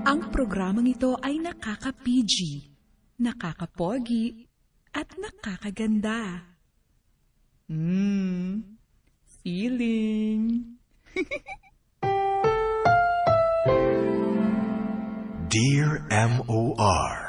Ang programang ito ay nakaka-PG, nakaka-pogi, at nakakaganda. Feeling. Dear M.O.R.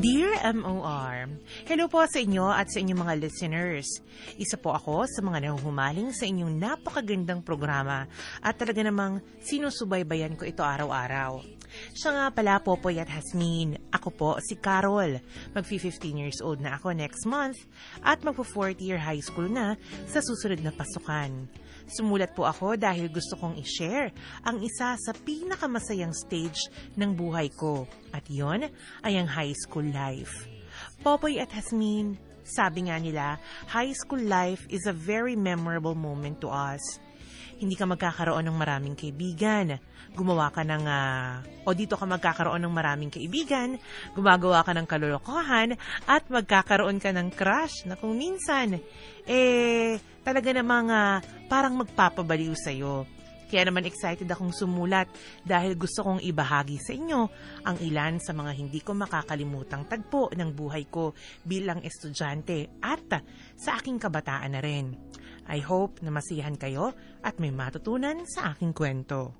Dear M.O.R. Hello po sa inyo at sa inyong mga listeners. Isa po ako sa mga nahuhumaling sa inyong napakagandang programa at talaga namang sinusubaybayan ko ito araw-araw. Siya nga pala, Popoy at Hasmin. Ako po si Carol. Mag-15 years old na ako next month at magpo-4th year high school na sa susunod na pasukan. Sumulat po ako dahil gusto kong i-share ang isa sa pinakamasayang stage ng buhay ko. At yon ay ang high school life. Popoy at Hasmin, sabi nga nila, high school life is a very memorable moment to us. Hindi ka magkakaroon ng maraming kaibigan. Gumawa ka ng, dito ka magkakaroon ng maraming kaibigan, gumagawa ka ng kalolokohan, at magkakaroon ka ng crush na kung minsan, talaga namang parang magpapabaliw sa'yo. Kaya naman excited akong sumulat dahil gusto kong ibahagi sa inyo ang ilan sa mga hindi ko makakalimutang tagpo ng buhay ko bilang estudyante at sa aking kabataan na rin. I hope na masiyahan kayo at may matutunan sa aking kwento.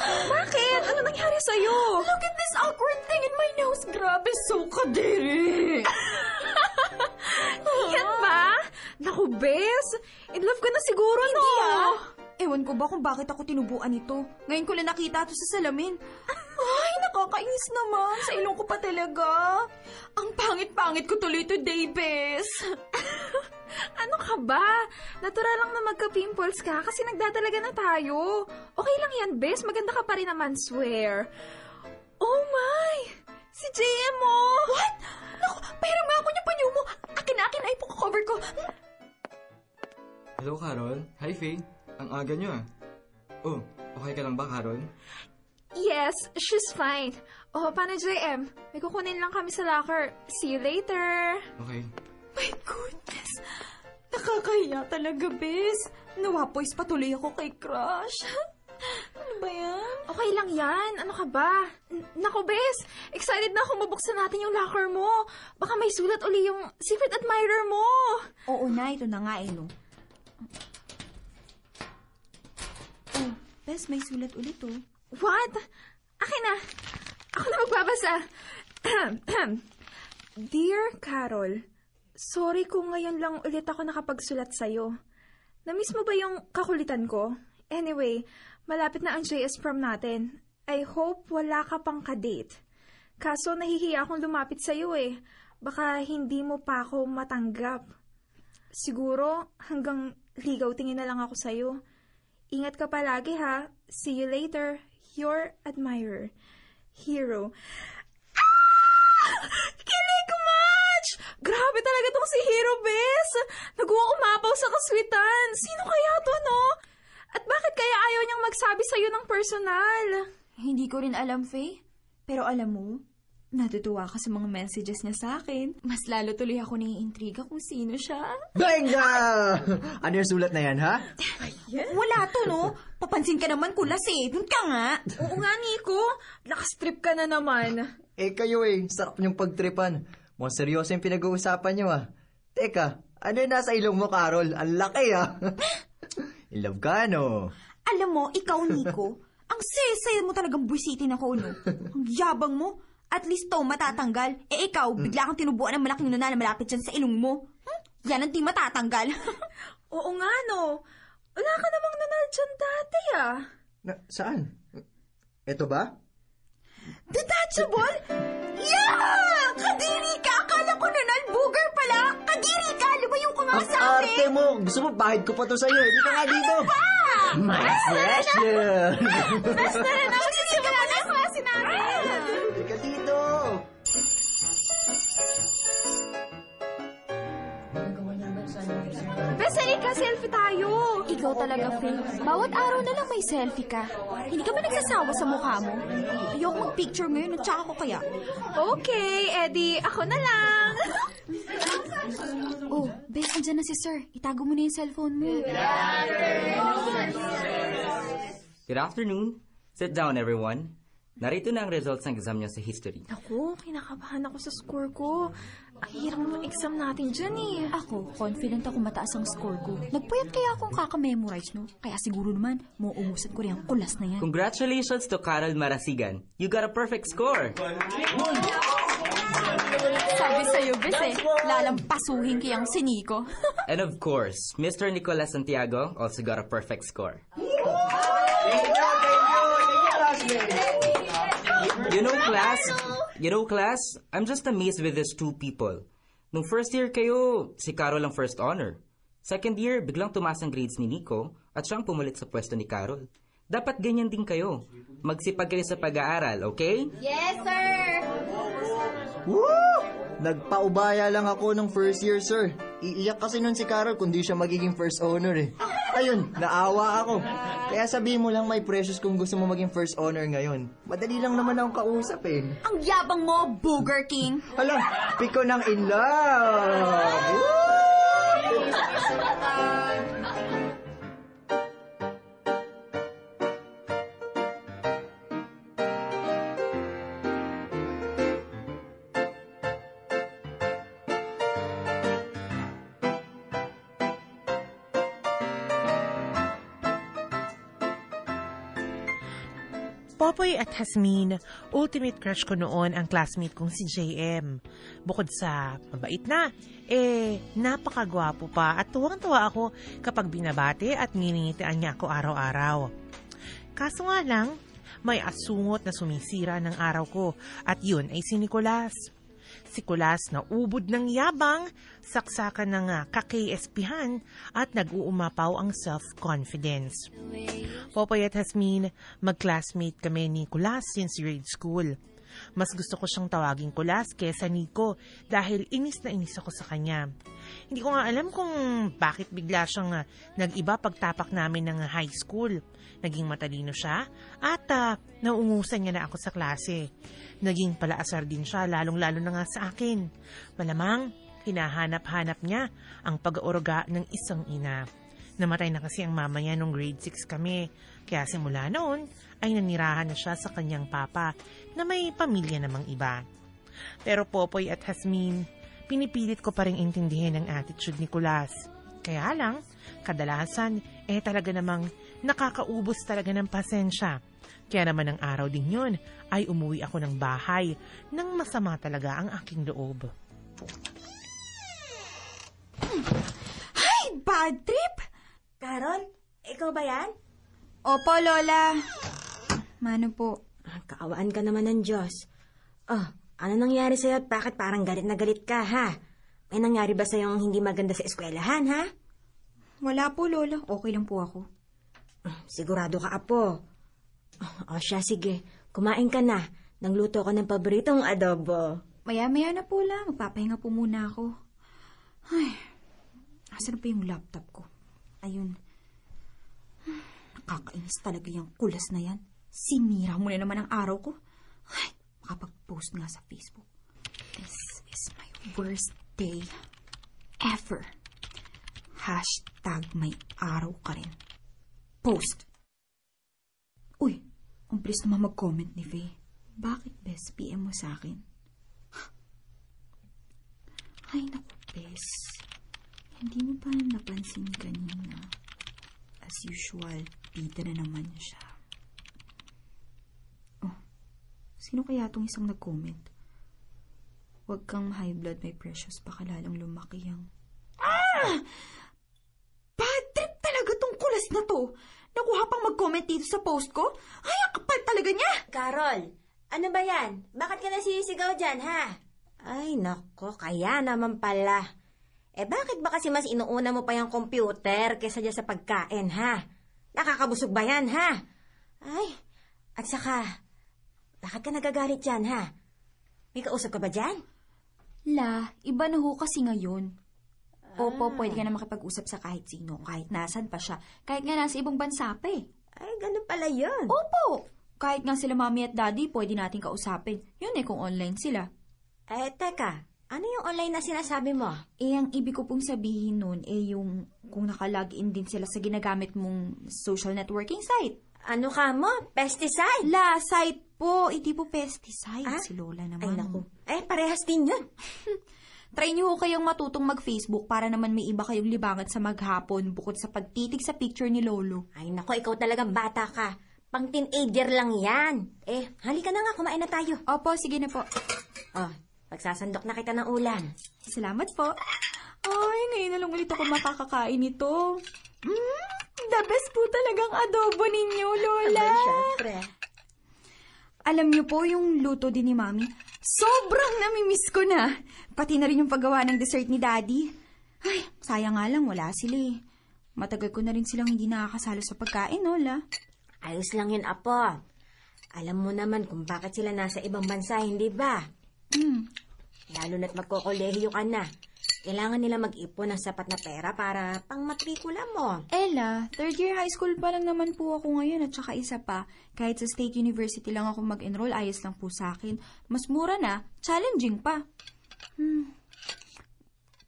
Bakit? Ano nangyari sa'yo? Look at this awkward thing in my nose. Grabe, so kadiri. Yan ba? Naku, Bes. In love ka na siguro, no? Hindi Ewan ko ba kung bakit ako tinubuan nito. Ngayon ko lang nakita ito sa salamin. Ay, nakakainis naman. Sa ilong ko pa talaga. Ang pangit-pangit ko tuloy today, Bes. Ano ka ba? Natural lang na magka-pimples ka kasi nagdadalaga na tayo. Okay lang yan, Bes. Maganda ka pa rin naman, swear. Oh my! Si JM mo! What? Naku, pahiram nga ako niya panyo mo. Akin ay cover ko. Hello, Carol. Hi, Faye. Ang aga niyo ah. Oh, okay ka lang ba, Carol? Yes, she's fine. Oh, paano, JM? May kukunin lang kami sa locker. See you later. Okay. My goodness. Nakakahiya talaga, Bes. Nawapoys patuloy ako kay Crush. Ano ba yan? Okay lang yan. Ano ka ba? Naku, Bes. Excited na akong mabuksan natin yung locker mo. Baka may sulat uli yung secret admirer mo. Oo na, ito na nga no. Oh, Bes, may sulat ulit oh. What? Akin na. Ako na magbabasa. Dear Carol, sorry kung ngayon lang ulit ako nakapagsulat sa'yo. Na-miss mo ba yung kakulitan ko? Anyway, malapit na ang JS prom natin. I hope wala ka pang kadate. Kaso nahihiya akong lumapit sa'yo eh. Baka hindi mo pa ako matanggap. Siguro hanggang ligaw tingin na lang ako sa'yo. Ingat ka palagi ha. See you later. Your admirer. Hero. Kilig match! Grabe talaga tong si Hero, Bes! Nag-uumapaw sa kaswitan. Sino kaya to, no? At bakit kaya ayaw niyang magsabi sa'yo ng personal? Hindi ko rin alam, Faye. Pero alam mo, natutuwa ka sa mga messages niya sa akin. Mas lalo tuloy ako naiintriga kung sino siya. Benga! Ano yung sulat na yan, ha? Wala to, no? Papansin ka naman kulas eh. Doon ka nga. Oo nga, Nico. Lakas trip ka na naman. Kayo sarap niyong pagtripan. Mukhang seryoso yung pinag-uusapan niyo, Teka, ano yung nasa ilong mo, Carol? Ang laki, In love ka, no? Alam mo, ikaw, Nico, ang saya-saya mo talagang buwisitin ako, no? Ang yabang mo. At least to, matatanggal. Ikaw, bigla kang tinubuan ng malaking nuna na malapit dyan sa ilong mo. Yan ang di matatanggal. Oo nga, no? Wala ka namang nunal dyan dati, Saan? Ito ba? Detachable? Yeah! Kadiri ka! Akala ko nanal booger pala! Kadiri ka! Lumayo ka nga Ang sa akin! arte mo! Gusto mo, bahid ko pa to sa'yo. Hindi ka nga dito. My pleasure! Best na rin ako sisimula na klase namin! Hindi ka dito. Bes, halika, selfie tayo. Ikaw talaga, Faye. Bawat araw na lang may selfie ka. Hindi ka ba nagsasawa sa mukha mo? Ayoko mag-picture ngayon at saka ko kaya. Okay, Eddie, ako na lang. Oh, Bes, andyan na si Sir. Itago mo na yung cellphone mo. Good afternoon. Sit down, everyone. Narito na ang results ng exam niyo sa history. Ako, kinakabahan ako sa score ko. Ang hirap ng exam natin dyan eh. Ako, confident ako mataas ang score ko. Nagpuyat kaya akong kakamemorize, no? Kaya siguro naman, mauumusan ko rin ang kulas na yan. Congratulations to Carol Marasigan. You got a perfect score. Sabi sa'yo, Bes eh, lalampasuhin kayang si Nico. And of course, Mr. Nicolas Santiago also got a perfect score. You know, class, I'm just amazed with these two people. Nung first year kayo, si Carol ang first honor. Second year, biglang tumaas ang grades ni Nico at siyang pumalit sa pwesto ni Carol. Dapat ganyan din kayo. Magsipag kayo sa pag-aaral, okay? Yes, sir! Woo! Nagpaubaya lang ako nung first year, sir. Iiyak kasi nun si Carol kung di siya magiging first honor eh. Ayun, naawa ako. Kaya sabihin mo lang may precious kung gusto mo maging first honor ngayon. Madali lang naman akong kausap eh. Ang yabang mo, Booger King! Hala, piko ng in love! Woo! Popoy at Hasmin, ultimate crush ko noon ang classmate kong si JM. Bukod sa mabait na, napakagwapo pa at tuwang-tuwa ako kapag binabate at niningitian niya ako araw-araw. Kaso nga lang, may asungot na sumisira ng araw ko at yun ay si Nicolas. Si Nicolas na ubod ng yabang, saksakan ng kaka-espihan at nag-uumapaw ang self-confidence. Popoy at Hasmin, mag-classmate kami ni Nicolas since grade school. Mas gusto ko siyang tawaging Kulas kesa Nico dahil inis na inis ako sa kanya. Hindi ko nga alam kung bakit bigla siyang nag-iba pagtapak namin ng high school. Naging matalino siya at naungusan niya na ako sa klase. Naging palaasar din siya lalong-lalo na nga sa akin. Malamang hinahanap-hanap niya ang pag-aaruga ng isang ina. Namatay na kasi ang mama niya nung grade 6 kami. Kaya simula noon ay nanirahan na siya sa kanyang papa na may pamilya namang iba. Pero Popoy at Hasmin, pinipilit ko pa rin intindihin ang attitude ni Kulas. Kaya lang, kadalasan, talaga namang nakakaubos talaga ng pasensya. Kaya naman ang araw din yun ay umuwi ako ng bahay nang masama talaga ang aking loob. Ay, bad trip! Carol, ikaw ba yan? Opo, Lola. Mano po? Kaawaan ka naman ng Diyos. Oh, ano nangyari sa'yo at bakit parang galit na galit ka, ha? May nangyari ba sa'yong hindi maganda sa eskwelahan, ha? Wala po, Lola. Okay lang po ako. Sigurado ka, Apo. O siya, sige. Kumain ka na. Nagluto ko ng paboritong adobo. Maya-maya na po lang. Magpapahinga po muna ako. Ay, asan pa yung laptop ko? Ayun. Nakakainis talaga yung Kulas na yan. Sinira mo na naman ang araw ko. Ay, makapag-post nga sa Facebook. This is my worst day ever. Hashtag may araw ka rin. Post. Uy, ang bilis naman mag-comment ni Faye. Bakit, Bes? PM mo sa akin. Ay, naku, Bes. Hindi mo pa napansin kanina. As usual, bida na naman siya. Oh, sino kaya itong isang nag-comment? Huwag kang high blood, my precious. Baka lalong lumaki ang... Ah! Bad trip talaga tong Kulas na to. Nakuha pang mag-comment dito sa post ko. Ay, ang kapal talaga niya. Carol, Ano ba yan? Bakit ka nasisigaw dyan, ha? Ay, nako, kaya naman pala. Bakit ba kasi mas inuuna mo pa yung computer kaysa dyan sa pagkain, ha? Nakakabusog ba yan, ha? Ay, at saka, bakit ka nagagalit dyan, ha? May kausap ka ba dyan? La, iba na ho kasi ngayon. Opo, pwede ka na makipag-usap sa kahit sino, kahit nasan pa siya, kahit nga nasa ibang bansa pa eh. Ay, ganun pala yun. Opo! Kahit nga sila mami at daddy, pwede natin kausapin. Yun kung online sila. Teka, ano yung online na sinasabi mo? Ang ibig ko pong sabihin nun, yung kung nakalagin din sila sa ginagamit mong social networking site. Ano ka mo? Pesticide? La, site po. Hindi po pesticide. Si Lola naman. Ay, naku. Parehas din yun. Try niyo ho kayong matutong mag-Facebook para naman may iba kayong libangan sa maghapon bukod sa pagtitig sa picture ni Lolo. Ay, naku, ikaw talagang bata ka. Pang teenager lang yan. Halika na nga, kumain na tayo. Opo, sige na po. Pagsasandok na kita ng ulam. Salamat po. Ay, ngayon na lang ulit ako makakakain nito. The best po talagang adobo ninyo, Lola. Abay, syempre. Alam niyo po yung luto din ni Mami. Sobrang namimiss ko na. Pati na rin yung paggawa ng dessert ni Daddy. Ay, sayang nga lang, wala sila eh. Matagal ko na rin silang hindi nakakasalo sa pagkain, Lola. Ayos lang yun, Apo. Alam mo naman kung bakit sila nasa ibang bansa, hindi ba? Lalo na't magkokolehiyo ka na. Kailangan nila mag-ipon ng sapat na pera para pang matrikula mo. Ella, third year high school pa lang naman po ako ngayon at saka isa pa. Kahit sa State University lang ako mag-enroll, ayos lang po sa akin. Mas mura na, challenging pa.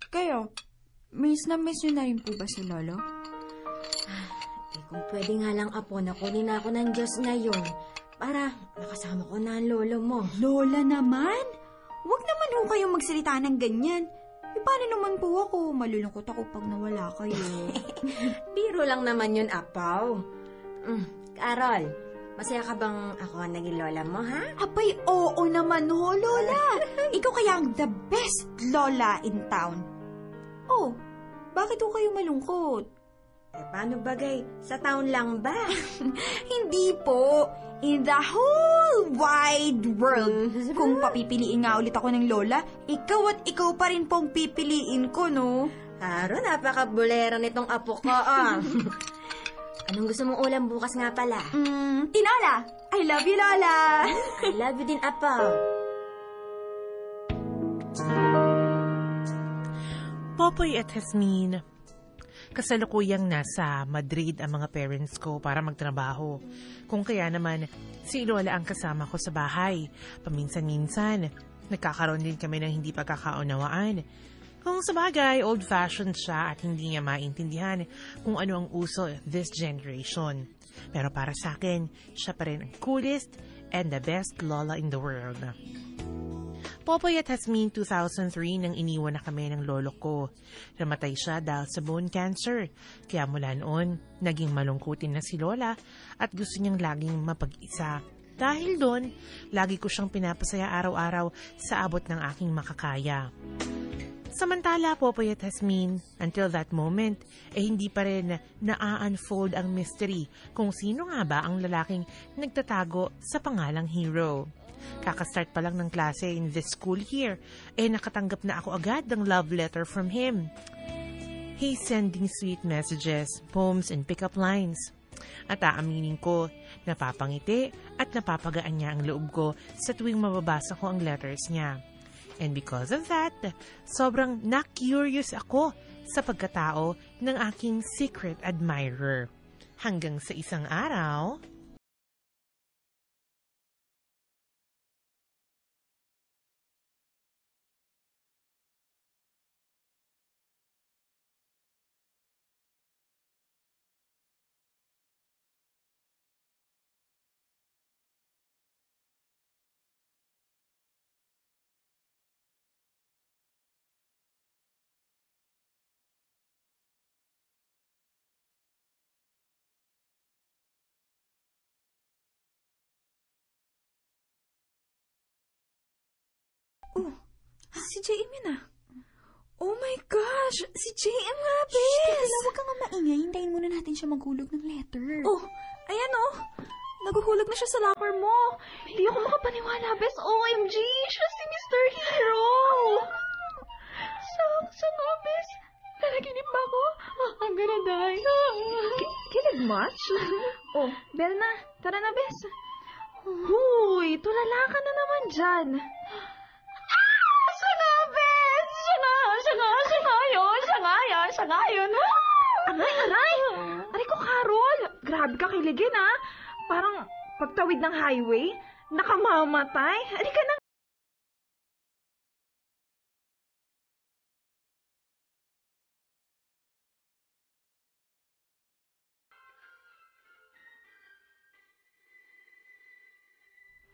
Kayo, miss na rin po ba si Lolo? Kung pwede nga lang, Apo, nakunin na ako ng Diyos ngayon para makasama ko na ang lolo mo. Lola naman? Huwag naman ho kayong magsalita ng ganyan. Paano naman po ako? Malulungkot ako pag nawala kayo. Biro lang naman yun, Apaw. Carol, masaya ka bang ako ang naging lola mo, ha? Abay, oo naman ho, Lola. Ikaw kaya ang the best lola in town. Oh, bakit ho kayo malungkot? Paano bagay? Sa town lang ba? Hindi po. In the whole wide world. Kung papipiliin nga ulit ako ng lola, ikaw at ikaw pa rin pong pipiliin ko, no? Haro, napaka-bulera nitong apo ko, Anong gusto mong ulam bukas nga pala? Tinola! I love you, Lola! I love you din, Apo. Popoy at Jasmine. Kasalukuyang nasa Madrid ang mga parents ko para magtrabaho. Kung kaya naman, si Lola ang kasama ko sa bahay. Paminsan-minsan, nagkakaroon din kami ng hindi pagkakaunawaan. Kung sa bagay, old-fashioned siya at hindi niya maintindihan kung ano ang uso this generation. Pero para sa akin, siya pa rin ang coolest and the best lola in the world. Popoy at Jasmine, 2003 nang iniwan na kami ng lolo ko. Namatay siya dahil sa bone cancer. Kaya mula noon, naging malungkutin na si Lola at gusto niyang laging mapag-isa. Dahil doon, lagi ko siyang pinapasaya araw-araw sa abot ng aking makakaya. Samantala, Popoy at Jasmine, until that moment, hindi pa rin na-unfold ang mystery kung sino nga ba ang lalaking nagtatago sa pangalang Hero. Kakastart pa lang ng klase in this school year, nakatanggap na ako agad ng love letter from him. He's sending sweet messages, poems, and pick-up lines. At aaminin ko, napapangiti at napapagaan niya ang loob ko sa tuwing mababasa ko ang letters niya. And because of that, sobrang na-curious ako sa pagkatao ng aking secret admirer. Hanggang sa isang araw... Si JM yun ah. Oh my gosh! Si JM nga, bes! Huwag ka nga maingay. Hintayin muna natin siya maghulog ng letter. Oh, ayan oh. Naguhulag na siya sa locker mo. Hindi ako makapaniwala, bes. OMG, siya si Mr. Hero. Sa nga, bes. Nanaginip ba ako? I'm gonna die. Kilig much? Oh, bell na. Tara na, bes. Huy, tulala ka na naman dyan. Siya nga, bes. Siya nga yun. Aray! Aray ko, Carol. Grabe ka kiligin, ha? Parang pagtawid ng highway, nakamamatay. Halika na.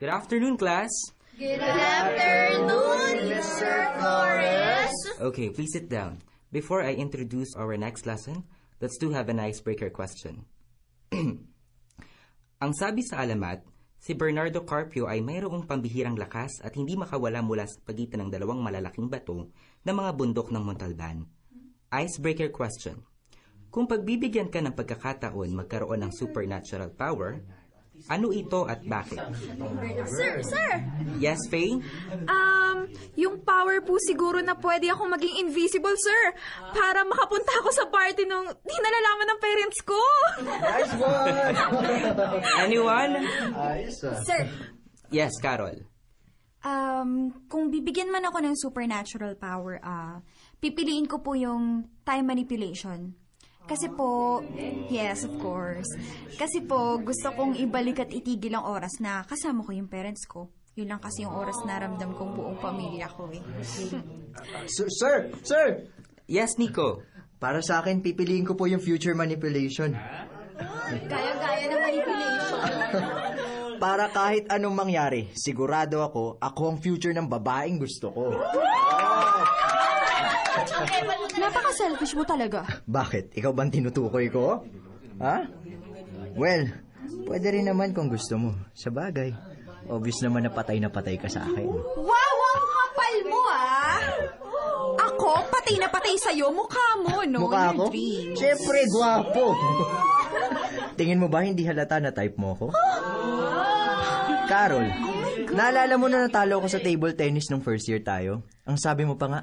Good afternoon, class. Good afternoon, Mr. Flores. Okay, please sit down. Before I introduce our next lesson, let's do have an icebreaker question. Ang sabi sa alamat, si Bernardo Carpio ay mayroong pambihirang lakas at hindi makawala mula sa pagitan ng dalawang malalaking bato na mga bundok ng Montalban. Icebreaker question. Kung pagbibigyan ka ng pagkakataon magkaroon ng supernatural power, ano ito at bakit? Sir! Yes, Faye? Yung power po siguro na pwede akong maging invisible, sir. Para makapunta ako sa party nung di nalalaman ng parents ko. Nice one! Anyone? Sir, Yes, Carol. kung bibigyan man ako ng supernatural power, pipiliin ko po yung time manipulation. Kasi po, yes, of course. Kasi po, gusto kong ibalik at itigil ang oras na kasama ko yung parents ko. Yun lang kasi yung oras na ramdam kong buong pamilya ko eh. Sir! Yes, Nico. Para sa akin, pipiliin ko po yung future manipulation. Gaya-gaya na manipulation. Para kahit anong mangyari, sigurado ako ang future ng babaeng gusto ko. Napaka-selfish mo talaga. Bakit? Ikaw bang tinutukoy ko? Ha? Well, pwede rin naman kung gusto mo. Sa bagay, obvious naman na patay ka sa akin. Wow, ang kapal mo Ako, patay na patay sa'yo. Mukha mo, no? Mukha Your ko? dreams. Siyempre, gwapo. Tingin mo ba hindi halata na type mo ko? Carol, naalala mo na natalo ko sa table tennis nung first year tayo? Ang sabi mo pa nga,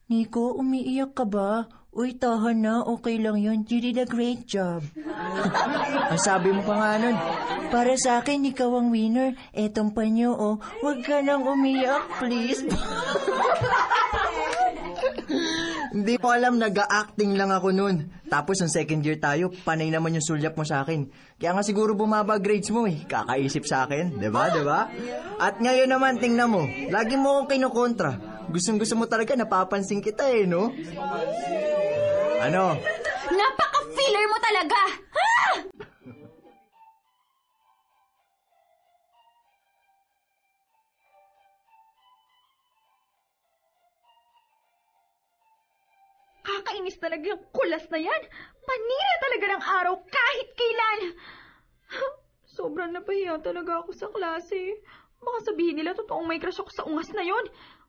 Nico, umiiyak ka ba? Uy, tahan na, okay lang yun. You did a great job. Ang sabi mo pa nga nun, para sa akin, ikaw ang winner. Etong panyo, huwag ka nang umiyak, please. Hindi ko alam, nag-acting lang ako nun. Tapos, ang second year tayo, panay naman yung sulyap mo sa akin. Kaya nga siguro bumaba grades mo Kakaisip sa akin, diba? At ngayon naman, tingnan mo, lagi mo akong kinukontra. Gustong-gusto mo talaga, napapansin kita no? Ano? Napaka-filler mo talaga! Ha? Kakainis talaga yung kulas na yan. Panira talaga ng araw kahit kailan. Sobrang napahiya talaga ako sa klase. Baka sabihin nila totoong may crush ako sa ungas na yon.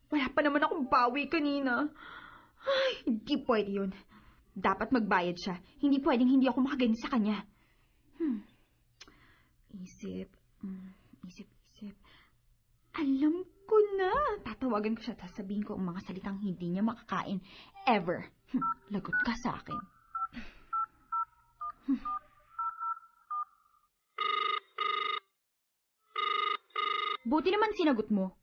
Wala pa naman akong bawi kanina. Ay, hindi pwede yun. Dapat magbayad siya. Hindi pwedeng hindi ako makaganyan sa kanya. Isip. Alam ko na. Tatawagan ko siya at sasabihin ko ang mga salitang hindi niya makakain. Ever. Lagot ka sa akin. Buti naman sinagot mo.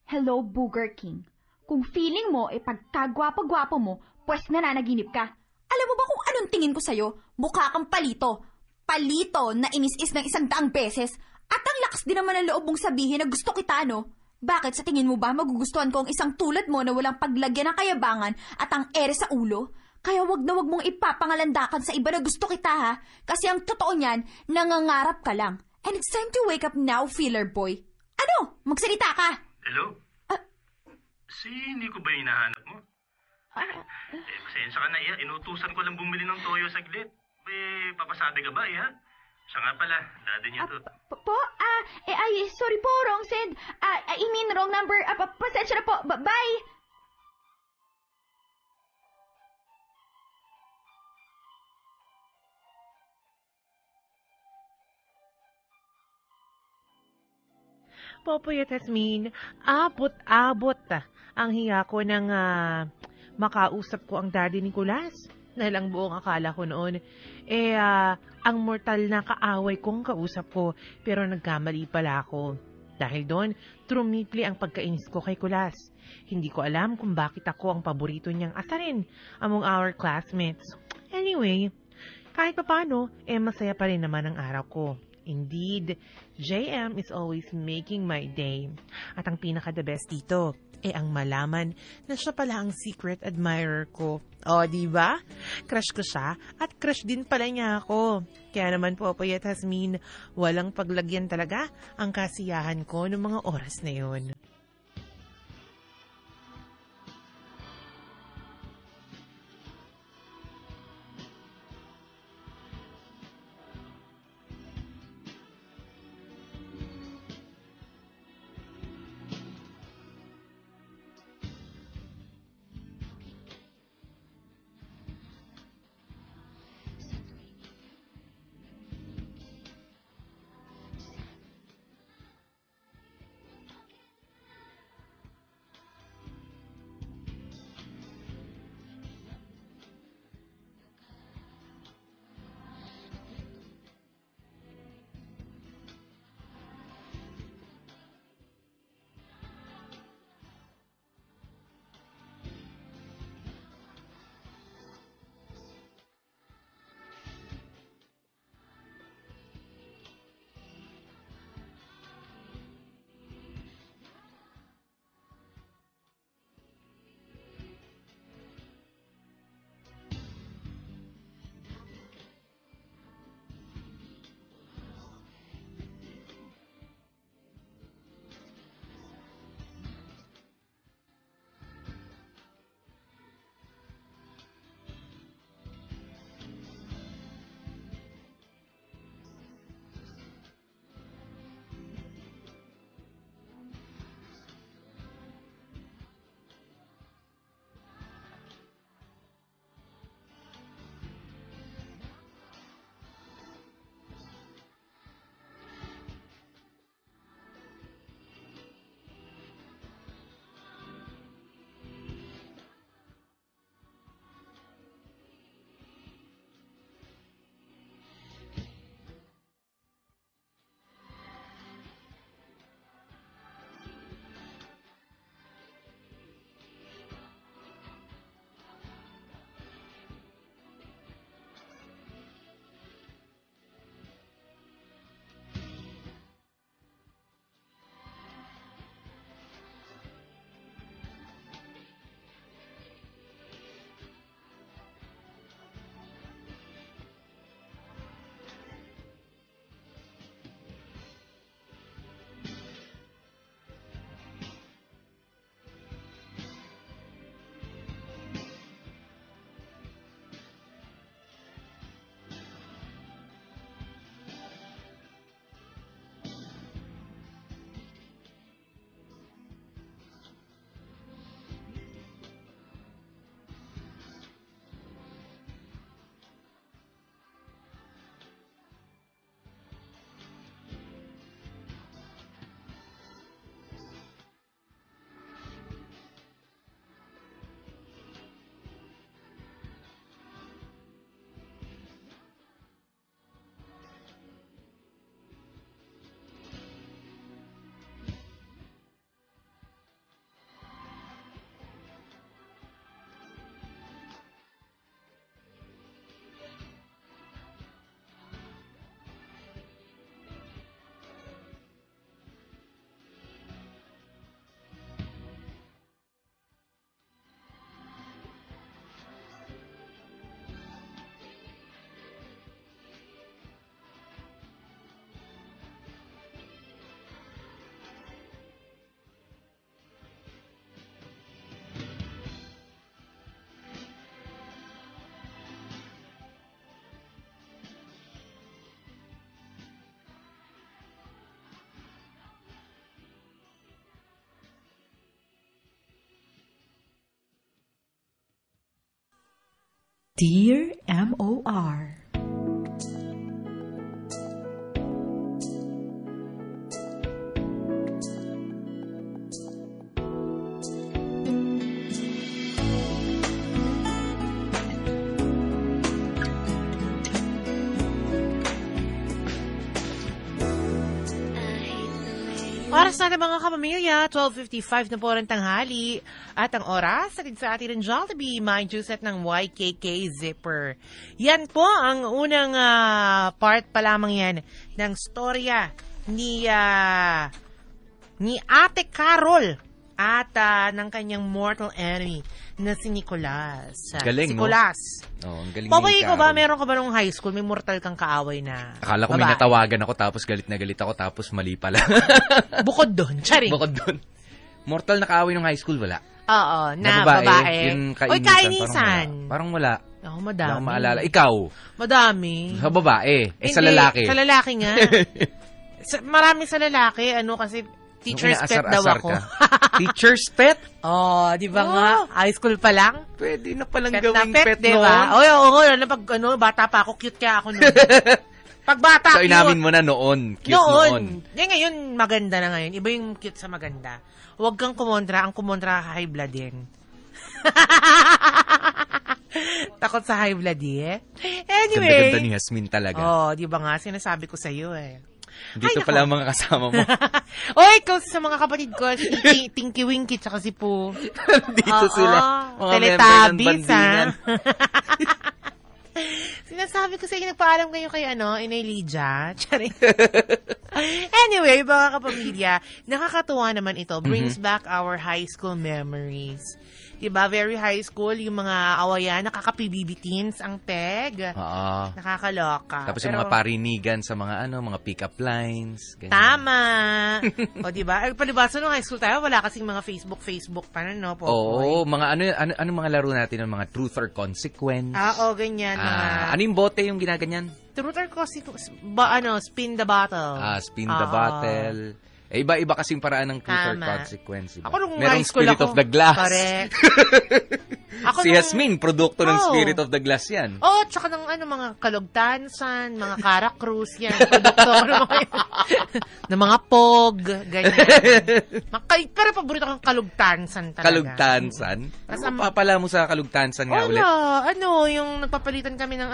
Hello, Booger King. Kung feeling mo, pagkagwapo-gwapo mo, pues nananaginip ka. Alam mo ba kung anong tingin ko sa'yo? Mukha kang palito. Palito na inis-is ng 100 beses. At ang lakas din naman ang loob mong sabihin na gusto kita, no? Bakit sa tingin mo ba magugustuhan ko ang isang tulad mo na walang paglagyan ng kayabangan at ang ere sa ulo? Kaya wag na wag mong ipapangalandakan sa iba na gusto kita, ha? Kasi ang totoo niyan, nangangarap ka lang. And it's time to wake up now, filler boy. Ano? Magsalita ka! Hello? Si Nico ba yung hinahanap mo? Pasensya ka na, inutusan ko lang bumili ng toyo saglit. Papasabi ka ba, ha? Siya nga pala, daddy niya to. Sorry po, wrong send. I mean, wrong number. Pasensya na po. Bye! Popoy at Jasmine, abot-abot ang hiya ko ng makausap ko ang Daddy Nicolas. Dahil ang buong akala ko noon, ang mortal na kaaway kong kausap ko, pero nagkamali pala ako. Dahil doon, trumipli ang pagkainis ko kay Kulas. Hindi ko alam kung bakit ako ang paborito niyang asarin among our classmates. Anyway, kahit papano, masaya pa rin naman ang araw ko. Indeed, JM is always making my day. At ang pinaka-the best dito, ang malaman na siya pala ang secret admirer ko. O, diba? Crush ko siya at crush din pala niya ako. Kaya naman Popoy at Jasmine, walang paglagyan talaga ang kasiyahan ko ng mga oras na yun. Dear M.O.R. Oras natin mga kapamilya, 12:55 na po ng tanghali. At ang oras, sa atin ng Jollibee, may juice ng YKK Zipper. Yan po ang unang part pa lamang yan ng storya ni Ate Carol at ng kanyang mortal enemy na si Nicolas. Galing, si Nicolas. No? Ang galing Popoy, ni ko ba, Carol. meron ka ba nung high school, may mortal kang kaaway na Akala ko may babae? natawagan ako tapos galit na galit ako tapos mali pala. Bukod doon, charing. Bukod doon. Mortal na kaaway nung high school, wala. Oo, na babae. Yung Oy, kainisan. Parang wala. Ako, Wala madami. akong maalala. Ikaw? Madami. Sa babae. Sa Hindi, lalaki. Sa lalaki nga. Marami sa lalaki, kasi teacher's pet daw ako. Teacher's pet? Oh, di ba nga? High school pa lang? Pwede na palang Pet gawing na pet di noon. ba? Oo, pag bata pa ako, cute kaya ako noon. Pag bata, So, inamin mo na noon. Cute noon. Ngayon, maganda na ngayon. Iba yung cute sa maganda. Huwag kang kumontra. Ang kumontra, high blood din. Takot sa high blood Anyway. Ganda ni Yasmin talaga. Oh, di ba nga? Sinasabi ko sa iyo Dito pala ang mga kasama mo. Oy, ikaw sa mga kapatid ko, si Tinky Winky tsaka si Pooh. Dito sila. Mga Teletubbies, member ng bandingan. Sinasabi ko sa inyo, nagpaalam kayo kay Inay Lydia. Anyway, mga kapamilya, nakakatuwa naman ito. Brings back our high school memories. Diba? Very high school, yung mga awayan, nakaka-PBB teens ang peg. Oo. Nakakaloka. Tapos yung mga parinigan sa mga mga pick-up lines. Ganyan. Tama. O, diba? Palibasa nung high school tayo, wala kasing mga Facebook pa no? Oo, mga ano mga laro natin ng mga truth or consequence. Ganyan. Ano yung bote yung ginaganyan? Truth or consequence? Spin the bottle. Spin the bottle. Iba-iba kasing paraan ng truth or Tama. consequence. Diba? Ako nung merong high school Spirit ako. of the Glass. Correct. Si Yasmin, produkto ng Spirit of the Glass yan. Tsaka ng mga kalugtansan, mga Caracruz, yan. Produkto ng mga pog, ganyan. Pero paborito kang kalugtansan talaga. Kalugtansan? Ano papala mo sa kalugtansan nga ulit? Yung nagpapalitan kami ng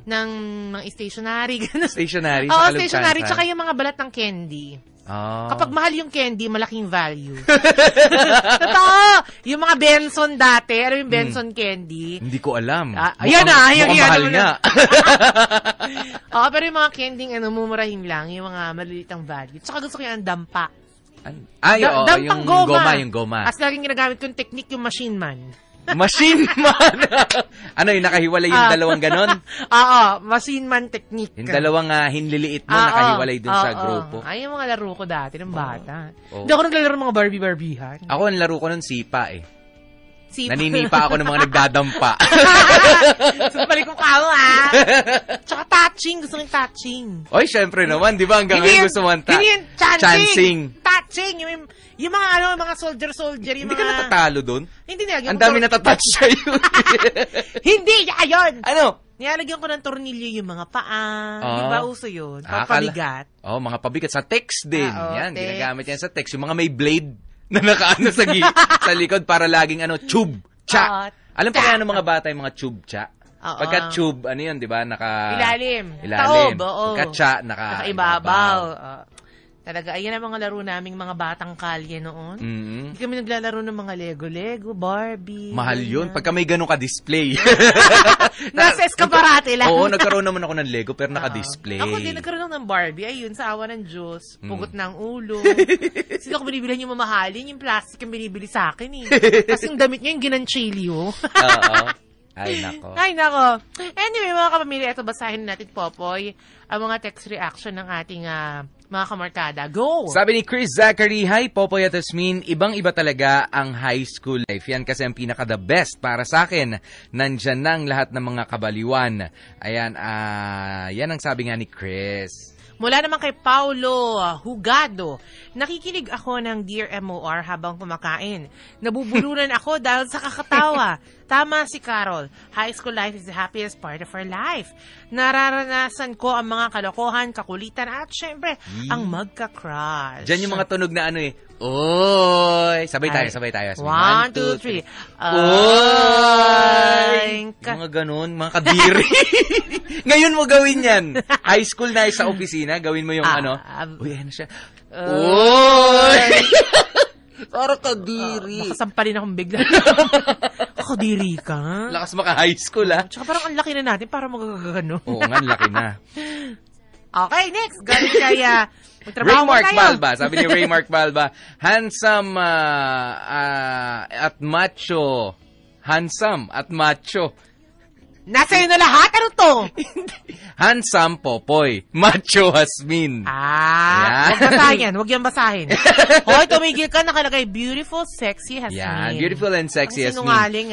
ng mga stationery. Stationery Oo, sa kalugtansan? stationery, tsaka yung mga balat ng candy. Kapag mahal yung candy, malaking value. Totoo! Yung mga Benson dati, yung Benson candy? Hindi ko alam. Ayan mahal nga. Pero yung mga candy, mumurahin lang, yung mga malilitang value. Tsaka gusto ko yung dampa. Dampang goma. Yung goma. As laging ginagamit kong technique, yung machine man. Machine man! Yung nakahiwalay yung dalawang ganon? Machine man technique. Yung dalawang hinliliit mo, nakahiwalay dun sa grupo. Yung mga laro ko dati ng bata. Hindi ako naglalaro ng mga Barbie-Barbihan. Ako, ang laro ko nun sipa Sipa. Naninipa ako ng mga nagdadampa. So, balik kong kawa, Tsaka touching. Gusto kong touching. Oy, syempre naman. Di ba hanggang ngayon gusto mo Hindi yung chancing. Chancing. Touching. Yung mga mga soldier. Hindi ka natatalo dun? Hindi nilagyan ko. Ang dami natatouch sa'yo. Hindi, ayun. Ano? Nilalagyan ko ng tornilyo yung mga paa. Di ba uso yun? Papabigat. Mga pabigat. Sa text din. Yan, text. ginagamit yan sa text. Yung mga may blade na nakaano sa likod para laging tube, cha. Alam pa kaya ng mga bata yung mga tube, cha? Pagka tube, yun, di ba? Ilalim. Taob, oo. Pagka cha, nakaibabaw. Talaga, ayan ang mga laro naming mga batang kalye noon. Mm-hmm. Hindi kami naglalaro ng mga Lego, Barbie. Mahal yun. Pagka may ganun ka-display. Nasa eskaparate lang. Oo, nagkaroon naman ako ng Lego pero naka-display. Ako din nagkaroon ng Barbie. Ayun, sa awa ng Diyos. Pugot ng ulo. Sino ko binibilihan yung mamahalin? Yung plastic yung binibili sa akin Kasi yung damit niya yung ginanchilyo. Oo. Ay, nako. Anyway, mga kapamilya, ito basahin natin, Popoy, ang mga text reaction ng ating mga kamarkada. Go! Sabi ni Chris Zachary, hi, Popoy at Yasmin, ibang-iba talaga ang high school life. Yan kasi ang pinaka-the best para sa akin. Nandyan nang lahat ng mga kabaliwan. Ayan, yan ang sabi nga ni Chris. Mula naman kay Paulo Hugado, nakikinig ako ng Dear MOR habang kumakain. Nabubulunan ako dahil sa kakatawa. Tama si Carol. High school life is the happiest part of our life. Nararanasan ko ang mga kalokohan, kakulitan at syempre, ang magka-crush. Diyan yung mga tunog na ano eh. Oy! Sabay tayo. 1, 2, 3. Oy! Mga ganun, mga kadiri. Ngayon mo gawin yan. High school na sa opisina, gawin mo yung uy, ano siya? Oy! Para kadiri. Makasampalin akong bigla. Kadiri ka. Lakas maka-high school, ha? Tsaka parang ang laki na natin para magagano. Oo nga, laki na. Okay, next. Galing kaya Raymark Balba. Sabi ni Raymark Balba, handsome at macho. Handsome at macho. Nasa iyo na lahat? Ano to? Handsome, Popoy. Macho, Hasmin. Huwag basahin yan. Huwag yan basahin. Hoy, tumigil ka. Nakalagay, beautiful, sexy, Hasmin. Yeah, beautiful and sexy, Hasmin. Ang sinungaling,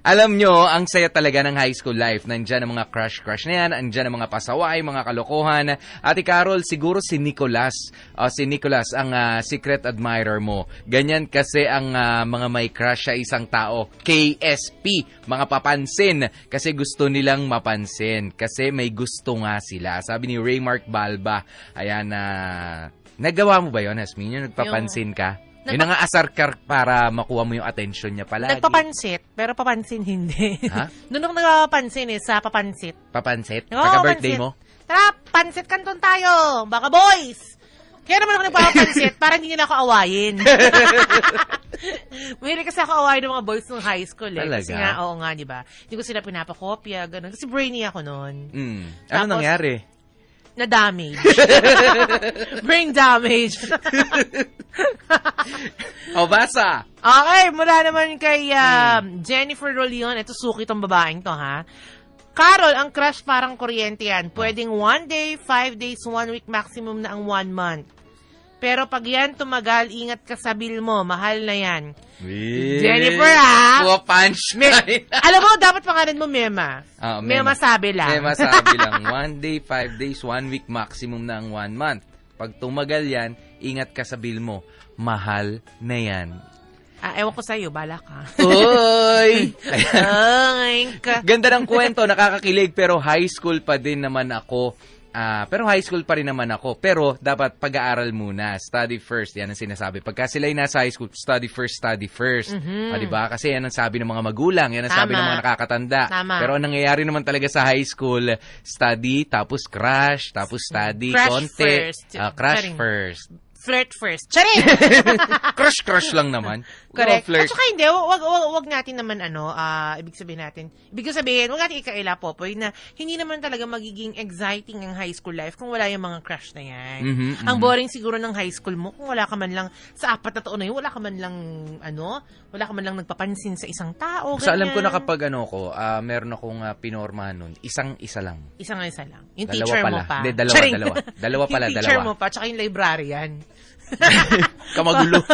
Alam nyo, ang saya talaga ng high school life. Nandyan ang mga crush na yan. Nandyan ang mga pasaway, mga kalokohan. Ate Carol, siguro si Nicolas. Si Nicolas, ang secret admirer mo. Ganyan kasi ang mga may crush sa isang tao. KSP, mga papansin. Kasi gusto nilang mapansin. Kasi may gusto nga sila. Sabi ni Raymark Balba. Ayan, nagawa mo ba yun, Hasmin? Yung nagpapansin ka? Yun ang asar ka para makuha mo yung attention niya palagi. Nagpapansit, pero papansin hindi. Ha? Doon ako nagpapansin sa papansit. Papansit? Oo, Pagka-birthday mo? Tara, pansit kanton tayo. Baka boys. Kaya naman ako nagpapansit para hindi nila ako awayin. Mahilig kasi ako awayin ng mga boys ng high school eh. Talaga? Kasi nga, oo nga, di ba? Hindi ko sila pinapakopya, ganun. Kasi brainy ako noon. Ano nangyari? Na-damage. Brain damage. Basa. Okay, mula naman kay Jennifer Rolion. Ito, suki tong babaeng to, ha? Carol, ang crush parang kuryente yan. Pwedeng 1 day, 5 days, 1 week, maximum na ang 1 month. Pero pag yan tumagal, ingat ka sa bill mo. Mahal na yan. Jennifer, ha? Punchline. Alam mo, dapat pangalan mo Mema. Mema sabi lang. Mema sabi lang. 1 day, 5 days, 1 week, maximum na ang 1 month. Pag tumagal yan, ingat ka sa bill mo. Mahal na yan. Ewan ko sa'yo, bala ka. Uy! Ganda ng kwento, nakakakilig, pero high school pa din naman ako. Pero high school pa rin naman ako. Pero dapat pag-aaral muna. Study first. Yan ang sinasabi. Pagka sila yung nasa high school, study first. Diba? Kasi yan ang sabi ng mga magulang. Yan ang sabi ng mga nakakatanda. Tama. Pero ang nangyayari naman talaga sa high school, study, tapos crush, tapos study, konti. Crush first. Flirt first. Charing! Crush lang naman. Correct. At saka hindi, wag natin naman ibig sabihin, wag natin ikaila, Popoy, na hindi naman talaga magiging exciting ang high school life kung wala yung mga crush na yan. Ang boring siguro ng high school mo kung wala ka man lang, sa 4 na taon na yun, wala ka man lang nagpapansin sa isang tao. So, alam ko na kapag meron akong pinormahan nun, isa lang. Isa lang. Yung teacher mo pa. Hindi, dalawa pala. Yung teacher mo pa, tsaka yung librarian. Kamagulo.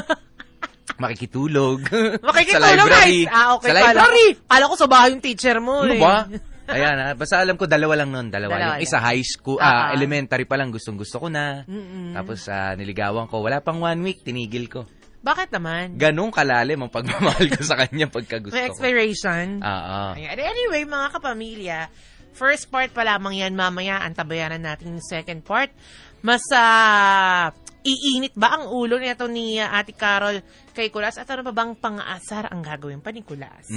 Makikitulog. Sa library. Okay. Sa library. Kala ko sa bahay yung teacher mo. Ano ba? Ayan, basta alam ko dalawa lang nun. Yung isa high school, elementary pa lang, gustong-gusto ko na. Tapos niligawan ko. Wala pang 1 week, tinigil ko. Bakit naman? Ganong kalalim ang pagmamahal ko sa kanya pagka gusto ko. May expiration. Anyway, mga kapamilya, first part pa lamang yan. Mamaya, antabayanan natin yung second part. Mas iinit ba ang ulo nito ni Ate Carol kay Kulas? At ano pa bang pang-aasar ang gagawin pa ni Kulas?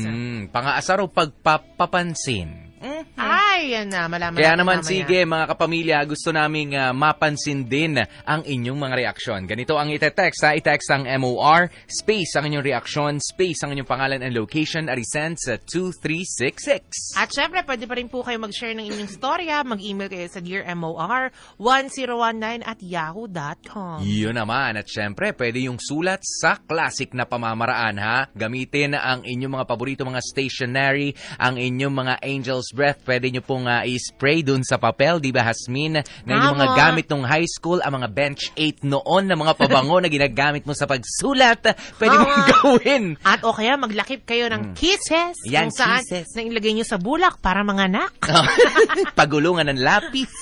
Pang-aasar o pagpapansin? Ay, yan na. Malaman Kaya naman, mamaya. sige, mga kapamilya, gusto naming mapansin din ang inyong mga reaksyon. Ganito ang ite-text, ha? I-text ang MOR, space ang inyong reaksyon, space ang inyong pangalan and location, at isend sa 2366. At syempre, pwede pa rin po kayo mag-share ng inyong storya. Mag-email kayo sa dearmor1019@yahoo.com. Yun naman. At syempre, pwede yung sulat sa classic na pamamaraan, ha? Gamitin ang inyong mga paborito, mga stationery, ang inyong mga Angel's Breath. Pwede nyo pong i-spray dun sa papel, di ba, Hasmin? Na yung mga gamit nung high school, ang mga bench 8 noon na mga pabango na ginagamit mo sa pagsulat, pwede mong gawin. At o kaya maglakip kayo ng kisses. Yan, kung saan kisses. na ilagay nyo sa bulak para mga anak. Pagulungan ng lapis.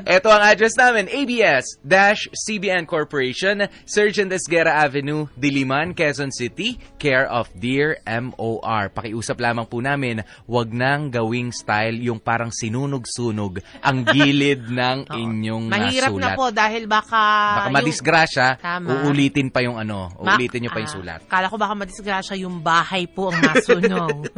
Ito ang address namin, ABS-CBN Corporation, Sergeant Esguerra Avenue, Diliman, Quezon City, care of Dear MOR. Pakiusap lamang po namin, wag nang gawing style yung parang sinunog-sunog ang gilid ng inyong Mahirap sulat. na po dahil baka madisgrasya, Tama. uulitin pa yung uulitin nyo pa yung sulat. Kala ko baka madisgrasya yung bahay po ang masunog.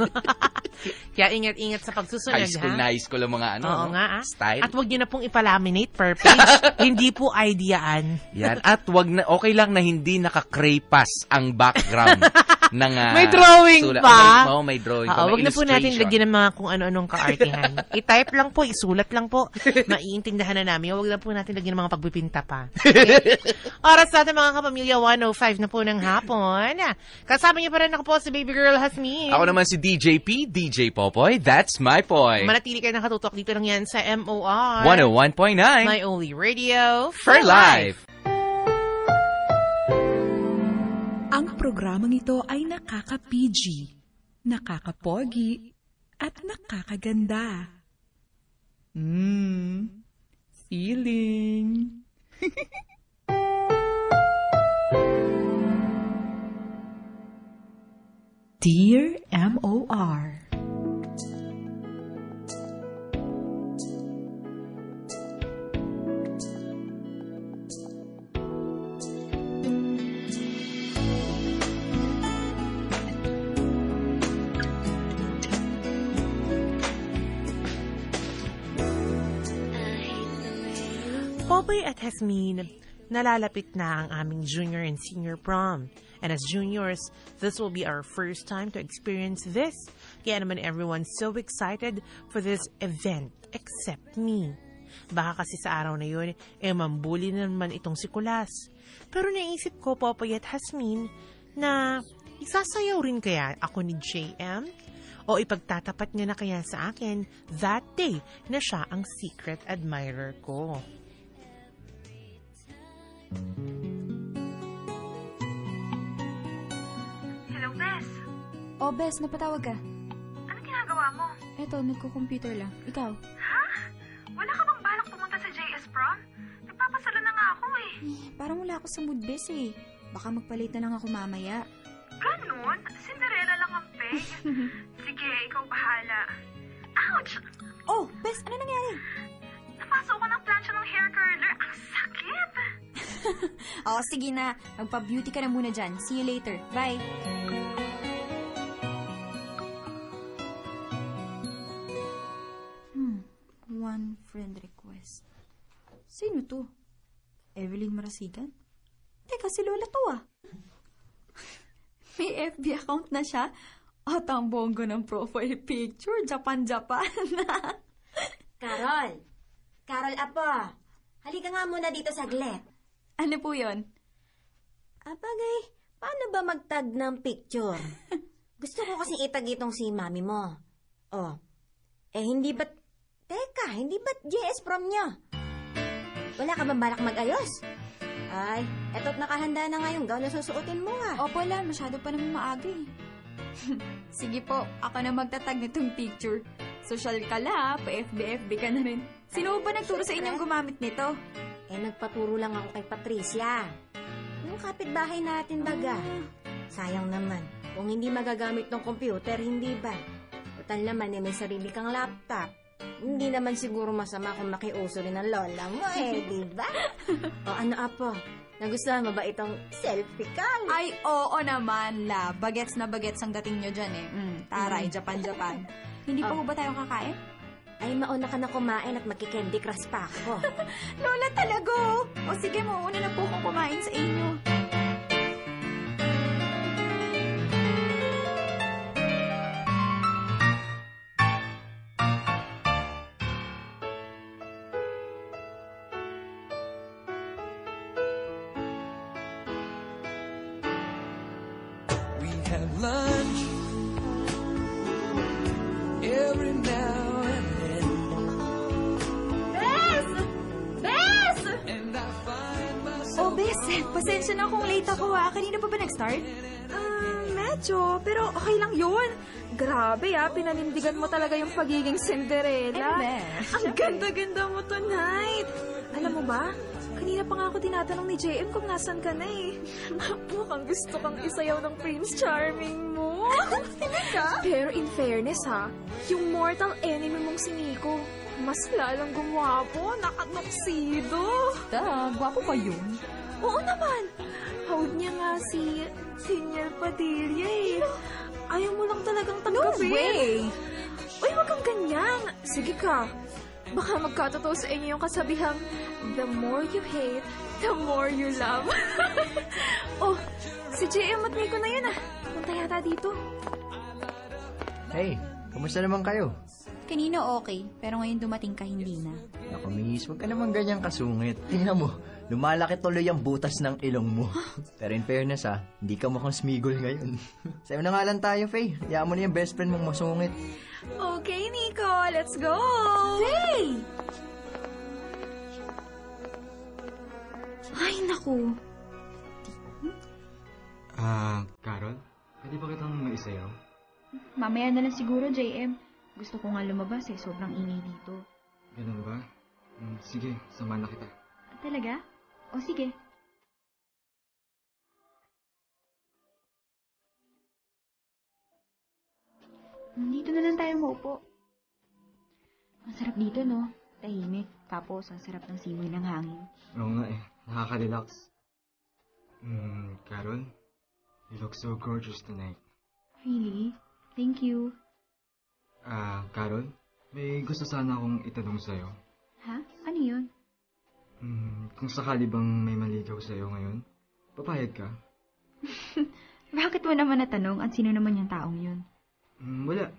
Kaya ingat-ingat sa pagsusunod, High school ang mga Oo nga, style. At wag nyo na pong ipalaminate per page. Hindi po ideaan. Yan. At okay lang na hindi naka-crepas ang background ng may drawing sulat. pa. May drawing pa. Wag na po natin lagyan ng mga kung ano-anong kaartihan. I-type lang po, isulat lang po. Maiintindihan na namin. Wag na po natin lagyan ng mga pagpipinta pa. Okay? Oras natin mga kapamilya, 1:05 na po ng hapon. Kasama niyo pa rin ako po si Baby Girl Hasmin. Ako naman si DJP, DJ Popoy. That's my boy. Manatili kayo nakatutok dito lang yan sa MOR 101.9 My only radio for life. Ang programang ito ay nakaka-PG, nakaka-pogi, at nakakaganda. Feeling. Dear MOR. Popoy at Hasmin, nalalapit na ang aming junior and senior prom. And as juniors, this will be our first time to experience this. Kaya naman everyone's so excited for this event, except me. Baka kasi sa araw na yun, mambuli na naman itong si Kulas. Pero naisip ko, Popoy at Hasmin, na isasayaw rin kaya ako ni JM? O ipagtatapat niya na kaya sa akin that day na siya ang secret admirer ko? Hello, Bes. Oh, Bes, napatawag ka. Anong ginagawa mo? Eto, nagko-computer lang. Ikaw? Ha? Wala ka bang balak pumunta sa JS Prom? Nagpapasala na nga ako eh. Parang wala ako sa mood, Bes eh. Baka magpalit na lang ako mamaya. Ganun? Cinderella lang ang peg? Sige, ikaw bahala. Ouch! Oh, Bes, ano nangyari? Napasok ko ng plancha ng hair curler. Ang sakit! Oh, sige na. Magpa-beauty ka na muna dyan. See you later. Bye. One friend request. Sino to? Evelyn Marasigan? Teka, si Lola to ah. May FB account na siya. At ang bonggo ng profile picture. Japan-Japan. Carol! Carol, apo! Halika nga muna dito saglit. Ano po yun? Abagay, paano ba magtag ng picture? Gusto ko kasing itag itong si mami mo. Oh, hindi ba't... Teka, hindi ba't JS prom niya? Wala ka bang balak mag-ayos? Ay, eto't nakahanda na nga yung gown na susuotin mo ah. Opo lang, masyado pa naman maaga eh. Sige po, ako na magtatag nitong picture. Social ka la, pa-FB-FB ka na rin. Sino ba nagturo sa inyong gumamit nito? Nagpaturo lang ako kay Patricia. Yung kapitbahay natin baga. Sayang naman, kung hindi magagamit ng computer, hindi ba? Total naman may sarili kang laptop. Hindi naman siguro masama kung makiuso rin ng lola mo di ba? O ano apo, nagustuhan mo ba itong selfie cam? Ay, oo naman la. Bagets na bagets ang dating nyo dyan eh. Taray, Japan-Japan. Hindi pa ko ba tayo kakain? Ay, mauna ka na kumain at magki-candy crush pa ako. Lola talaga! O sige, mauna na po akong kumain sa inyo. We have lunch every now and then. Bes! Bes! And I find myself... Oh, Bes, pasensya na kung late ako ah. Kanina pa ba nag-start? Medyo, pero okay lang yun. Grabe pinanindigan mo talaga yung pagiging Cinderella. Ang ganda-ganda mo tonight. Alam mo ba, kanina pa nga ako tinatanong ni JM kung nasan ka na eh. Mukhang gusto kang isayaw ng Prince Charming mo. Pero in fairness yung mortal enemy mong si Nico, mas lalong gumwapo, nakanoksido. Gwapo pa yun. Oo naman. Hold niya nga si Senior Padilla eh. Ayaw mo lang talagang tanggapin. No way! Uy, wag kang ganyan. Sige ka. Baka magkatotoo sa inyo yung kasabihang, the more you hate, the more you love. Oh, si JM at Nico na yun Punta yata dito. Hey, kumusta naman kayo? Kanina okay, pero ngayon dumating ka hindi na. Naku, miss, wag ka naman ganyang kasungit. Tingnan mo, lumalaki tuloy ang butas ng ilong mo. Pero in fairness hindi ka mukhang smigol ngayon. Sayo na nga lang tayo, Faye. Hayaan mo na yung best friend mong masungit. Okay, Nico, let's go! Faye! Ay, naku. Carol, pwede ba kitang maisayaw? Mamaya na lang siguro, JM. Gusto ko nga lumabas sobrang ingay dito. Ganun ba? Sige, samahan na kita. Talaga? O sige. Dito na lang tayo maupo. Ang sarap dito, no? Tahimik. Tapos, ang sarap ng simoy ng hangin. Oo nga nakaka-relax. Carol, you look so gorgeous tonight. Really? Thank you. Carol, may gusto sana akong itanong sa'yo. Ha? Ano yun? Kung sakali bang may maligaw sa'yo ngayon, papayag ka? Bakit mo naman natanong at sino naman yung taong yun? Wala.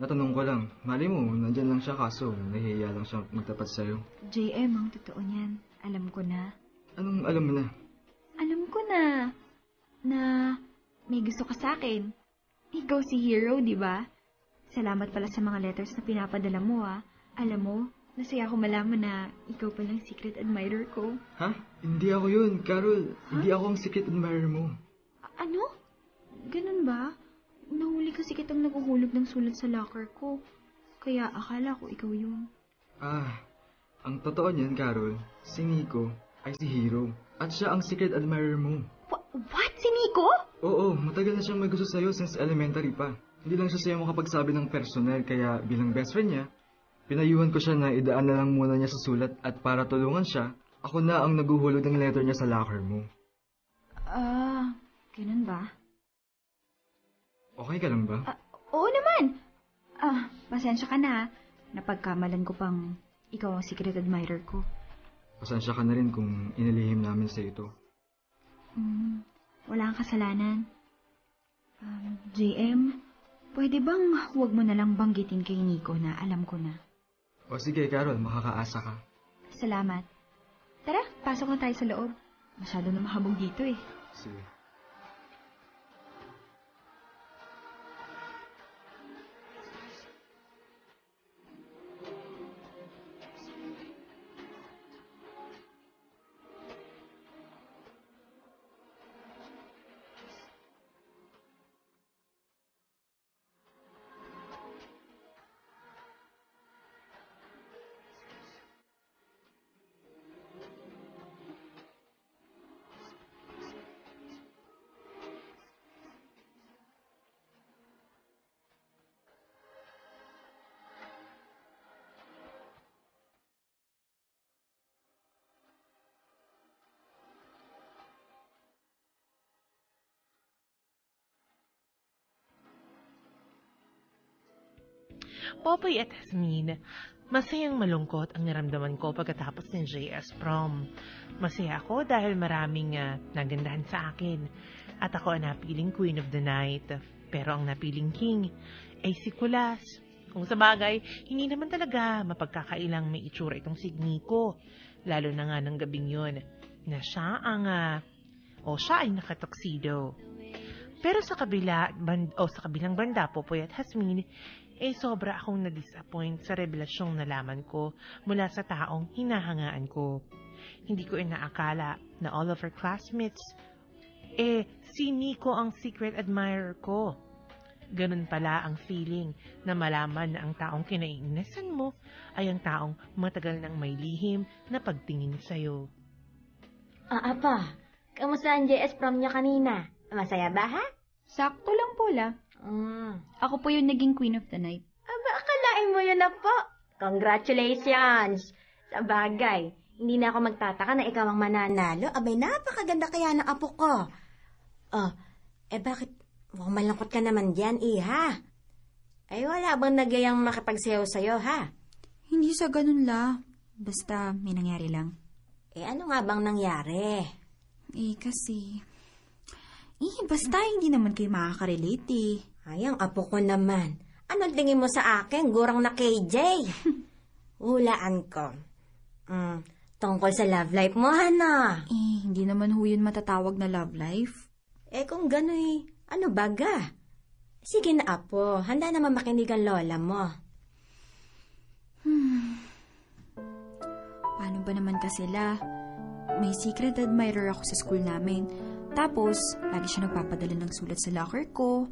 Natanong ko lang. Mali mo, nandyan lang siya kaso nahihiya lang siya magtapat sa'yo. JM, ang totoo niyan. Alam ko na. Anong alam mo na? Alam ko na may gusto ka sa akin. Ikaw si Hero, di ba? Salamat pala sa mga letters na pinapadala mo, Alam mo, nasaya ako malaman na ikaw palang secret admirer ko. Ha? Hindi ako yun, Carol. Hindi ako ang secret admirer mo. Ano? Ganun ba? Nahuli kasi kitang naguhulog ng sulat sa locker ko. Kaya akala ko ikaw yun. Ang totoo niyan, Carol, si Nico ay si Hero. At siya ang secret admirer mo. What? Si Nico? Oo, matagal na siyang may gusto sa'yo since elementary pa. Hindi lang siya sa'yo makapagsabi ng personal, kaya bilang best friend niya, pinayuhan ko siya na idaan na lang muna niya sa sulat at para tulungan siya, ako na ang naguhulog ng letter niya sa locker mo. Ganun ba? Okay ka lang ba? Oo naman! Pasensya ka na. Napagkamalan ko pang ikaw ang secret admirer ko. Pasensya ka na rin kung inilihim namin sa ito. Wala kang kasalanan. JM, pwede bang huwag mo na lang banggitin kay Nico na alam ko na? O sige, Carol, makakaasa ka. Salamat. Tara, pasok na tayo sa loob. Masyado na mahabog dito Sige. Popoy at Jasmine, masayang malungkot ang naramdaman ko pagkatapos ng JS prom. Masaya ako dahil maraming nagandahan sa akin at ako ang napiling Queen of the Night. Pero ang napiling King ay si Kulas. Kung sa bagay, hindi naman talaga mapagkakailang may itsura itong si Nico. Lalo na nga ng gabing yun na siya ay nakatoksido. Pero sa kabilang banda, Popoy at Jasmine, sobra akong na-disappoint sa revelasyong nalaman ko mula sa taong hinahangaan ko. Hindi ko inaakala na all of her classmates, si Nico ang secret admirer ko. Ganun pala ang feeling na malaman na ang taong kinaiinisan mo ay ang taong matagal nang may lihim na pagtingin sa'yo. Apa, kamusta ang JS prom niya kanina? Masaya ba, ha? Sakto lang po, La. Ako po yung naging queen of the night. Aba, akalain mo yun na po. Congratulations! Sa bagay, hindi na ako magtataka na ikaw ang mananalo. Abay, napakaganda kaya ng apo ko. Bakit mukhang malungkot ka naman dyan, ha? Ay, wala bang nagyayang makipagsayaw sa'yo, ha? Hindi sa ganun, La. Basta may nangyari lang. Ano nga bang nangyari? Kasi... basta hindi naman kayo makaka-relate, Ay, ang apo ko naman. Anong tingin mo sa akin? Gurang na KJ. Hulaan ko. Tungkol sa love life mo, Hana. Hindi naman ho yun matatawag na love life. Kung gano'y, ano baga? Sige na, apo. Handa naman makinig ang lola mo. Paano ba naman kasi, La? May secret admirer ako sa school namin. Tapos, lagi siya nagpapadala ng sulat sa locker ko.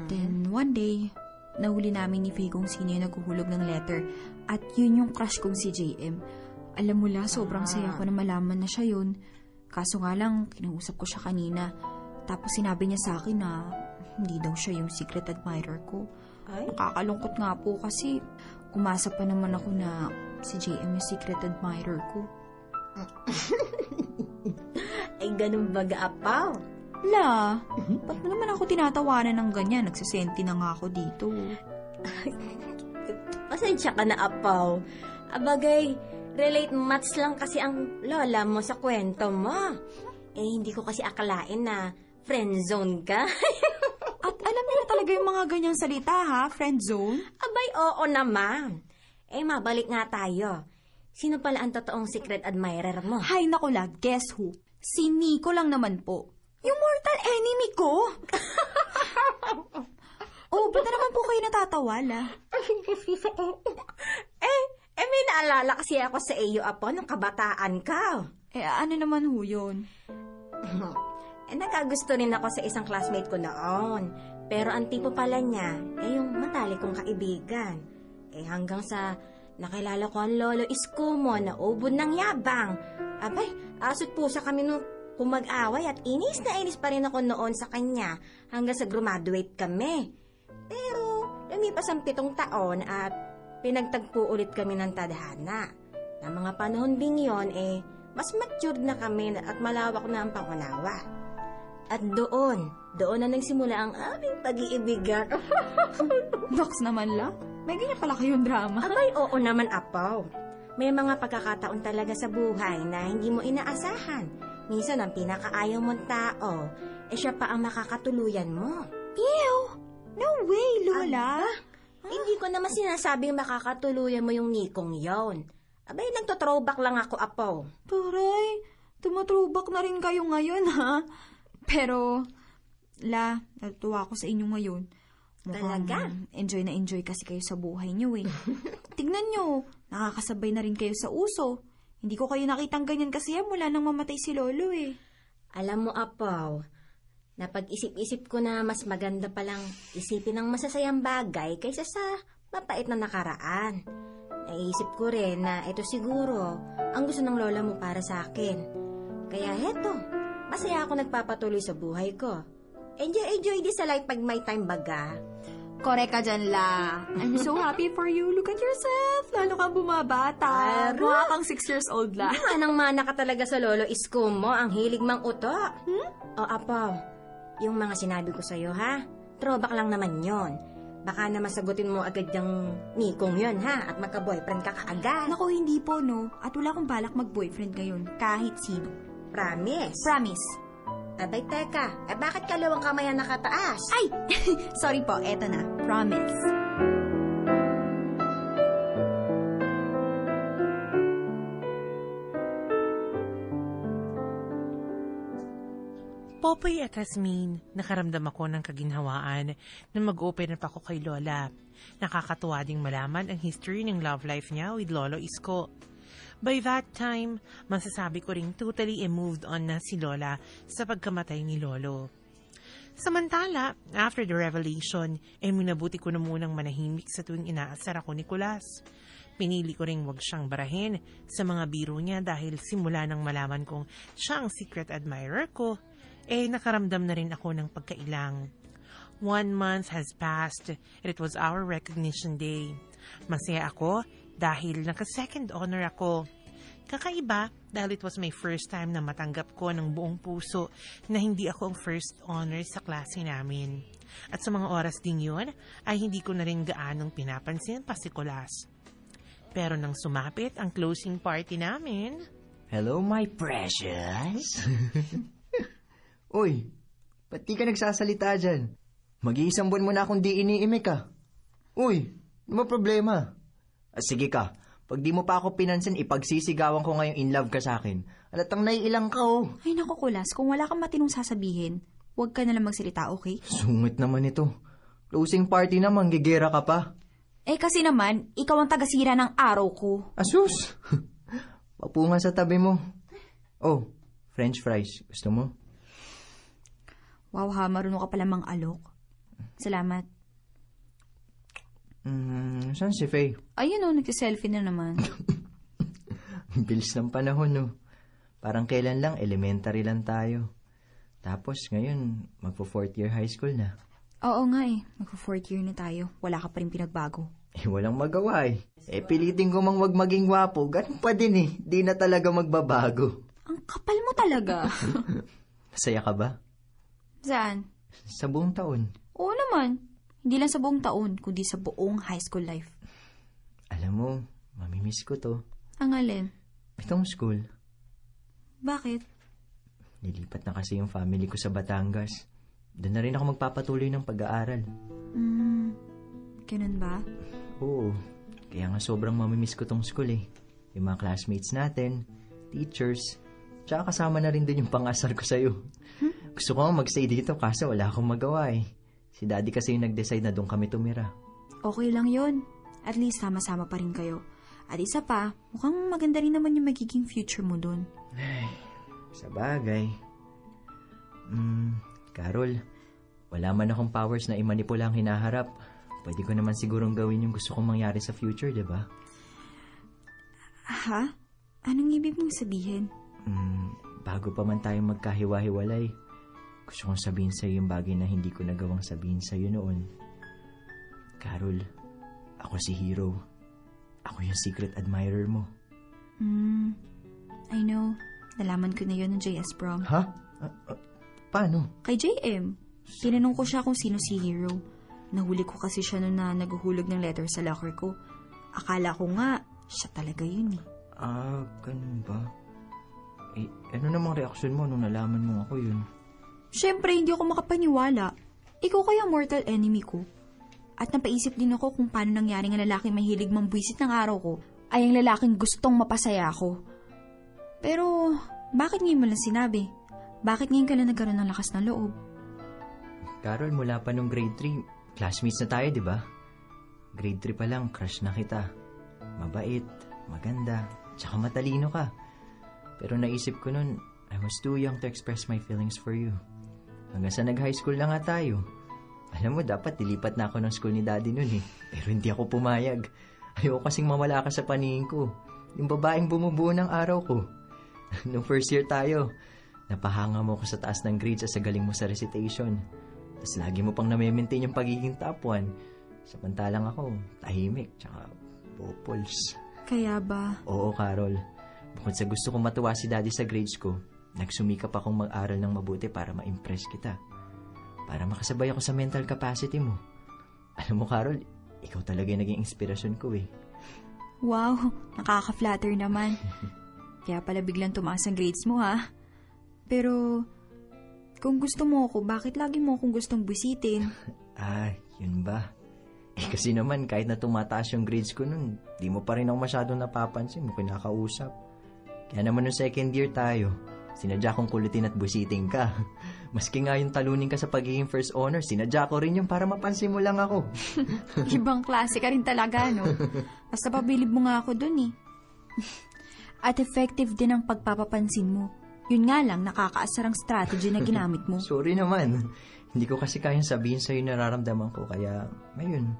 Then, one day, nahuli namin ni Faye kung sino yung naghuhulog ng letter. At yun yung crush kong si JM. Alam mo, La, sobrang saya ko na malaman na siya yun. Kaso nga lang, kinausap ko siya kanina. Tapos sinabi niya sa akin na hindi daw siya yung secret admirer ko. Ay? Nakakalungkot nga po kasi umasa pa naman ako na si JM yung secret admirer ko. Ay, ganun baga, apaw? La, ba't mo naman ako tinatawanan ng ganyan? Nagsasenti na nga ako dito. Pasensya ka na, apaw. Abagay, relate maths lang kasi ang lola mo sa kwento mo. Hindi ko kasi akalain na friendzone ka. At alam niyo na talaga yung mga ganyang salita, ha? Friendzone? Abay, oo naman. Mabalik nga tayo. Sino pala ang totoong secret admirer mo? Hay naku, La, guess who? Si Nico lang naman po. Yung mortal enemy ko? Ba't na naman po kayo natatawa, La? May naalala kasi ako sa iyo, apo, nung kabataan ka. Ano naman ho yun? Nagkagusto rin ako sa isang classmate ko noon. Pero ang tipo pala niya, yung matalik kong kaibigan. Hanggang sa nakilala ko ang lolo isko mo na ubod ng yabang. Abay, asot pusa kami nung kumag-away at inis na inis pa rin ako noon sa kanya hanggang sa graduate kami. Pero lumipas ang 7 taon at pinagtagpo ulit kami ng tadhana. Na mga panahon ding yon, mas matured na kami at malawak na ang pangunawa. At doon na nagsimula ang aming pag-iibigan. Nox naman, La. May ganyan pala kayong drama. Abay, oo naman, apaw. May mga pagkakataon talaga sa buhay na hindi mo inaasahan. Minsan ang pinakaayaw mong tao, siya pa ang makakatuluyan mo. Ew! No way, Lola! Hindi ko naman sinasabing makakatuluyan mo yung Nikong yon. Abay, nagto-throwback lang ako, apaw. Taray, tumathrowback na rin kayo ngayon, ha? Pero, La, natuwa ako sa inyo ngayon. Talaga? Enjoy na enjoy kasi kayo sa buhay niyo, Tignan niyo, nakakasabay na rin kayo sa uso. Hindi ko kayo nakitang ganyan kasi mula nang mamatay si Lolo, Alam mo, apaw, napag-isip-isip ko na mas maganda palang isipin ng masasayang bagay kaysa sa mapait na nakaraan. Naisip ko rin na ito siguro ang gusto ng lola mo para sa akin. Kaya heto, masaya ako nagpapatuloy sa buhay ko. Enjoy this sa life pag may time baga. Korek ka dyan, La. I'm so happy for you. Look at yourself. Lalo kang bumabata. Mukha kang 6 years old, La. Manang-mana ka talaga sa lolo isko mo. Ang hilig mang uto. O, apaw, yung mga sinabi ko sa'yo, ha? Throwback lang naman yon. Baka na masagutin mo agad yung Nikong yon, ha? At magka-boyfriend ka kaagad. Naku, hindi po, no? At wala akong balak mag-boyfriend ngayon. Kahit sino. Promise? Promise. Abay, teka. Bakit kalawang kamay ang nakataas? Ay! Sorry po, eto na. Promise. Popoy at Tasmin, nakaramdam ako ng kaginhawaan na mag-open up ako kay Lola. Nakakatuwa ding malaman ang history ng love life niya with Lolo Isko. By that time, masasabi ko ring totally moved on na si Lola sa pagkamatay ni Lolo. Samantala, after the revelation, minabuti ko na munang manahimik sa tuwing inaasar ako ni Kulas. Pinili ko ring wag siyang barahin sa mga biro niya dahil simula nang malaman kong siya ang secret admirer ko, nakaramdam na rin ako ng pagkailang. 1 month has passed and it was our recognition day. Masaya ako dahil naka-second honor ako. Kakaiba dahil it was my first time na matanggap ko ng buong puso na hindi ako ang first honor sa klase namin. At sa mga oras ding yun, ay hindi ko na rin gaanong pinapansin pa si Kulas. Pero nang sumapit ang closing party namin... Hello, my precious! Uy, ba't di ka nagsasalita dyan? Mag-iisang buwan mo na akong di iniimik ka. Uy, ano ba problema? Sige ka. Pag di mo pa ako pinansin, ipagsisigawan ko ngayong in love ka sa akin. Alatang naiilang ka, oh. Ay, naku, Kulas, kung wala kang matinong sasabihin, huwag ka na lang magsalita, okay? Sungit naman ito. Closing party naman, gigera ka pa. Kasi naman, ikaw ang tagasira ng araw ko. Asus! Papungan sa tabi mo. Oh, French fries. Gusto mo? Wow ha, marunong ka pala mang alok. Salamat. Saan si Faye? Ayun o, nagsiselfie na naman. Bilis ng panahon, no? Parang kailan lang, elementary lang tayo. Tapos ngayon, magpo-4th year high school na. Oo nga magpo-4th year na tayo. Wala ka pa rin pinagbago. Walang magawa pilitin ko mang wag maging wapo. Ganun pa din Di na talaga magbabago. Ang kapal mo talaga. Masaya ka ba? Saan? Sa buong taon. Oo naman. Hindi lang sa buong taon, kundi sa buong high school life. Alam mo, mamimiss ko to. Ang alin? Itong school. Bakit? Nilipat na kasi yung family ko sa Batangas. Doon na rin ako magpapatuloy ng pag-aaral. Ganun ba? Oo. Kaya nga sobrang mamimiss ko tong school Yung mga classmates natin, teachers, tsaka kasama na rin din yung pang-asar ko sa'yo. Gusto ko nga mag-stay dito kaso wala akong magawa Si Daddy kasi yung nag-decide na doon kami tumira. Okay lang yon. At least sama-sama pa rin kayo. At isa pa, mukhang maganda rin naman yung magiging future mo doon. Ay, sa bagay. Carol, wala man akong powers na imanipula ang hinaharap. Pwede ko naman sigurong gawin yung gusto kong mangyari sa future, diba? Ha? Anong ibig mong sabihin? Bago pa man tayong magkahiwa-hiwalay, gusto kong sabihin sa'yo yung bagay na hindi ko nagawang sabihin sa'yo noon. Carol, ako si Hero. Ako yung secret admirer mo. I know. Nalaman ko na yun ng JS Prom. Ha? Paano? Kay JM. Tinanong ko siya kung sino si Hero. Nahuli ko kasi siya noon na naguhulog ng letter sa locker ko. Akala ko nga, siya talaga yun Ganun ba? Ano namang reaksyon mo nung nalaman mo ako yun? Siyempre, hindi ako makapaniwala. Ikaw kaya mortal enemy ko. At napaisip din ako kung paano nangyari ng lalaking mahilig mambwisit ng araw ko ay ang lalaking gustong mapasaya ako. Pero, bakit ngayon mo lang sinabi? Bakit ngayon ka lang nagkaroon ng lakas ng loob? Carol, mula pa nung grade 3, classmates na tayo, di ba? Grade 3 pa lang, crush na kita. Mabait, maganda, tsaka matalino ka. Pero naisip ko nun, I was too young to express my feelings for you. Hanggang sa nag-high school na nga tayo. Alam mo, dapat dilipat na ako ng school ni Daddy nun Pero hindi ako pumayag. Ayoko kasing mawala ka sa paningin ko. Yung babaeng bumubuo ng araw ko. Nung first year tayo, napahanga mo ko sa taas ng grades sa galing mo sa recitation. Tapos lagi mo pang nami-maintain yung pagiging top 1. Samantalang ako, tahimik, tsaka popols. Kaya ba? Oo, Carol. Bukod sa gusto kong matuwa si Daddy sa grades ko, nagsumikap akong mag-aral ng mabuti para ma-impress kita. Para makasabay ako sa mental capacity mo. Alam mo, Carol, ikaw talaga yung naging inspirasyon ko Wow, nakaka-flatter naman. Kaya pala biglang tumaas ang grades mo, ha? Pero, kung gusto mo ako, bakit lagi mo akong gustong busitin? Yun ba? Kasi naman, kahit na tumataas yung grades ko nun, di mo pa rin ako masyadong napapansin mo kinakausap. Kaya naman nung second year tayo, sinadya kong kulitin at busiting ka. Maski nga yung talunin ka sa pagiging first honor, sinadya ko rin yung para mapansin mo lang ako. Ibang klase ka rin talaga, no? Basta pabilib mo nga ako dun At effective din ang pagpapapansin mo. Yun nga lang, nakakaasar ang strategy na ginamit mo. Sorry naman. Hindi ko kasi kayang sabihin sa'yo yung nararamdaman ko, kaya ngayon,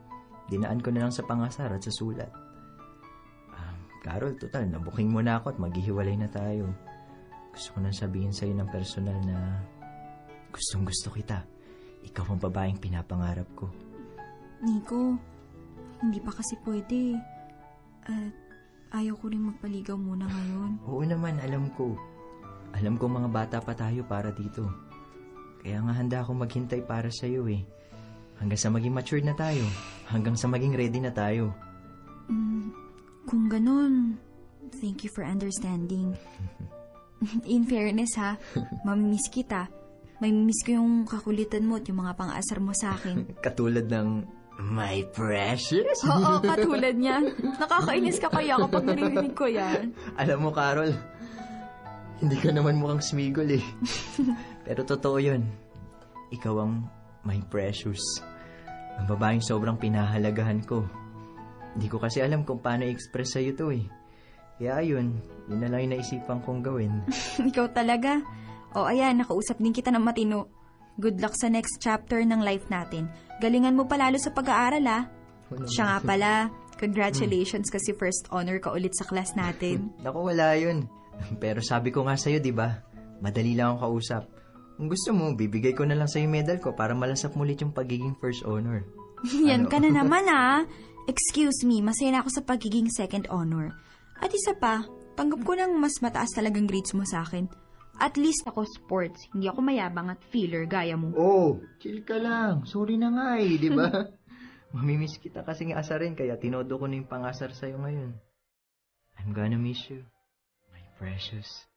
dinaan ko na lang sa pangasar at sa sulat. Carol, total, nabuking mo na ako at maghihiwalay na tayo. Gusto ko nang sabihin sa'yo ng personal na gustong gusto kita. Ikaw ang babaeng pinapangarap ko. Nico, hindi pa kasi pwede. At ayaw ko rin magpaligaw muna ngayon. Oo naman, alam ko. Alam ko mga bata pa tayo para dito. Kaya nga handa akong maghintay para sa'yo eh. Hanggang sa maging mature na tayo. Hanggang sa maging ready na tayo. Kung ganun, thank you for understanding. In fairness ha, mamimiss kita. Mamimiss ko yung kakulitan mo at yung mga pang-asar mo sa akin. Katulad ng my precious? Oo, katulad niyan. Nakakainis ka kaya kapag naririnig ko yan. Alam mo, Carol, hindi ka naman mukhang smigol eh. Pero totoo yun. Ikaw ang my precious. Ang babaeng sobrang pinahalagahan ko. Hindi ko kasi alam kung paano i-express sa'yo to eh. Kaya ayun, yun na lang yung naisipan kong gawin. Ikaw talaga. O ayan, nakausap din kita ng matino. Good luck sa next chapter ng life natin. Galingan mo palalo sa pag-aaral ah. Siya nga pala, congratulations kasi first honor ka ulit sa class natin. Naku, wala yun. Pero sabi ko nga sa'yo, di ba? Madali lang akong kausap. Kung gusto mo, bibigay ko na lang sa'yo yung medal ko para malasap mo ulit yung pagiging first honor. Yan ka na naman ah. Excuse me, masaya na ako sa pagiging second honor. At isa pa, tanggap ko ng mas mataas talagang grades mo sa akin. At least ako sports, hindi ako mayabang at feeler gaya mo. Oh, chill ka lang. Sorry na nga eh, di ba? Mamimiss kita kasing asarin kaya tinodo ko na yung pangasar sa'yo ngayon. I'm gonna miss you, my precious.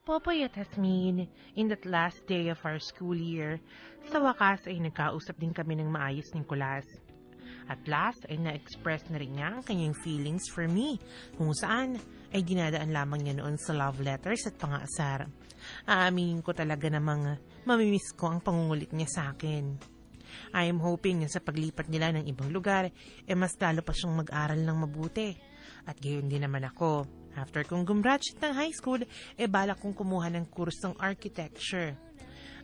Popoy at Jasmine, in that last day of our school year, sa wakas ay nagkausap din kami ng maayos ni Nicolas. At last ay na-express na rin niya ang kanyang feelings for me, kung saan ay dinadaan lamang niya noon sa love letters at pangaasar. Aaminin ko talaga namang mamimiss ko ang pangungulit niya sa akin. I am hoping na sa paglipat nila ng ibang lugar, mas lalo pa siyang mag-aral ng mabuti. At gayon din naman ako. After kong gumraduate ng high school, balak kong kumuha ng kursong architecture.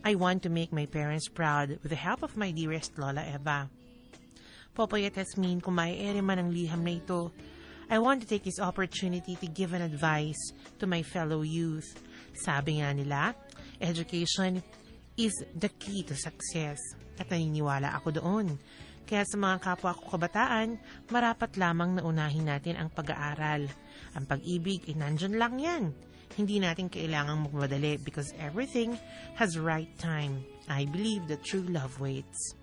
I want to make my parents proud with the help of my dearest Lola Eva. Popoy at Jasmine, kung maaari man ang liham na ito, I want to take this opportunity to give an advice to my fellow youth. Sabi nga nila, education is the key to success. At naniniwala ako doon. Kaya sa mga kapwa ko kabataan, marapat lamang na unahin natin ang pag-aaral. Ang pag-ibig ay nandyan lang yan. Hindi natin kailangang magmadali because everything has right time. I believe that true love waits.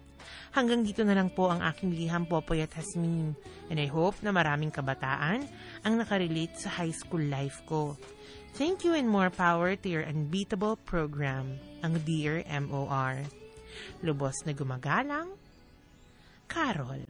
Hanggang dito na lang po ang aking liham, Popoy at Jasmine. And I hope na maraming kabataan ang nakarelate sa high school life ko. Thank you and more power to your unbeatable program, ang Dear MOR. Lubos na gumagalang, Carol.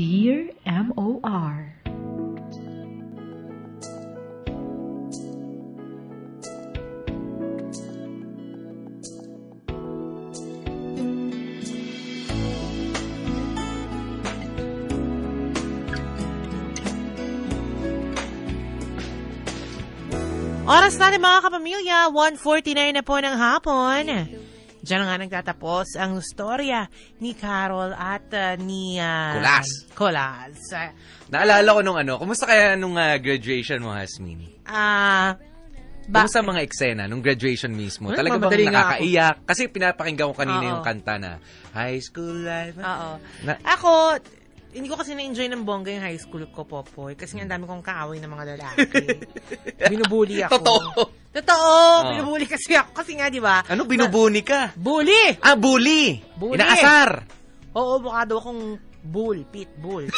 Dear M.O.R. Oras natin mga kapamilya, 1:49 na po ng hapon. Diyan nga nagtatapos ang storya ni Carol at ni Colas. Naalala ko nung kumusta kaya nung graduation mo, Hasmini? Kumusta mga eksena nung graduation mismo? Talaga bang nakakaiyak? Kasi pinapakinggan ko kanina yung kanta na High School Life. Oo. Ako, hindi ko kasi na-enjoy ng bongga yung high school ko, Popoy. Kasi nga ang dami kong kaaway ng mga lalaki. Binubuli ako. Totoo! Binubuli kasi ako. Kasi nga, di ba? Ano binubuni ka? Bully! Bully! Bully! Inaasar! Oo, mukha daw akong pitbull.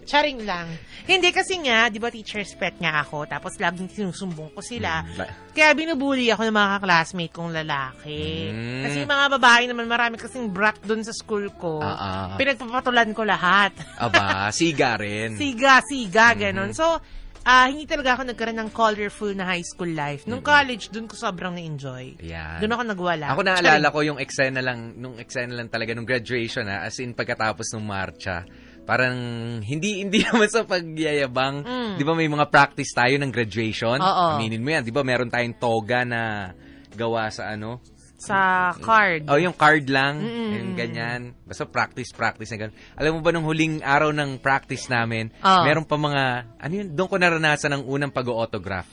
Charing lang. Hindi kasi nga, di ba teacher's pet nga ako, tapos laging sinusumbong ko sila. Kaya binubuli ako ng mga classmate kong lalaki. Kasi mga babae naman, marami kasing brat doon sa school ko. Pinagpapatulan ko lahat. Aba, siga rin. Siga, ganon. So, hindi talaga ako nagkaroon ng colorful na high school life. Nung college, dun ko sobrang na-enjoy. Yan. Dun ako nagwala. Ako naalala ko yung eksena lang talaga nung graduation, as in pagkatapos ng marcha. Parang hindi naman sa pagyayabang. Di ba may mga practice tayo ng graduation? Aminin mo yan. Di ba meron tayong toga na gawa sa sa card. Yung card lang. Yung ganyan. Basta practice na ganun. Alam mo ba nung huling araw ng practice namin, meron pa mga, doon ko naranasan ang unang pag-autograph.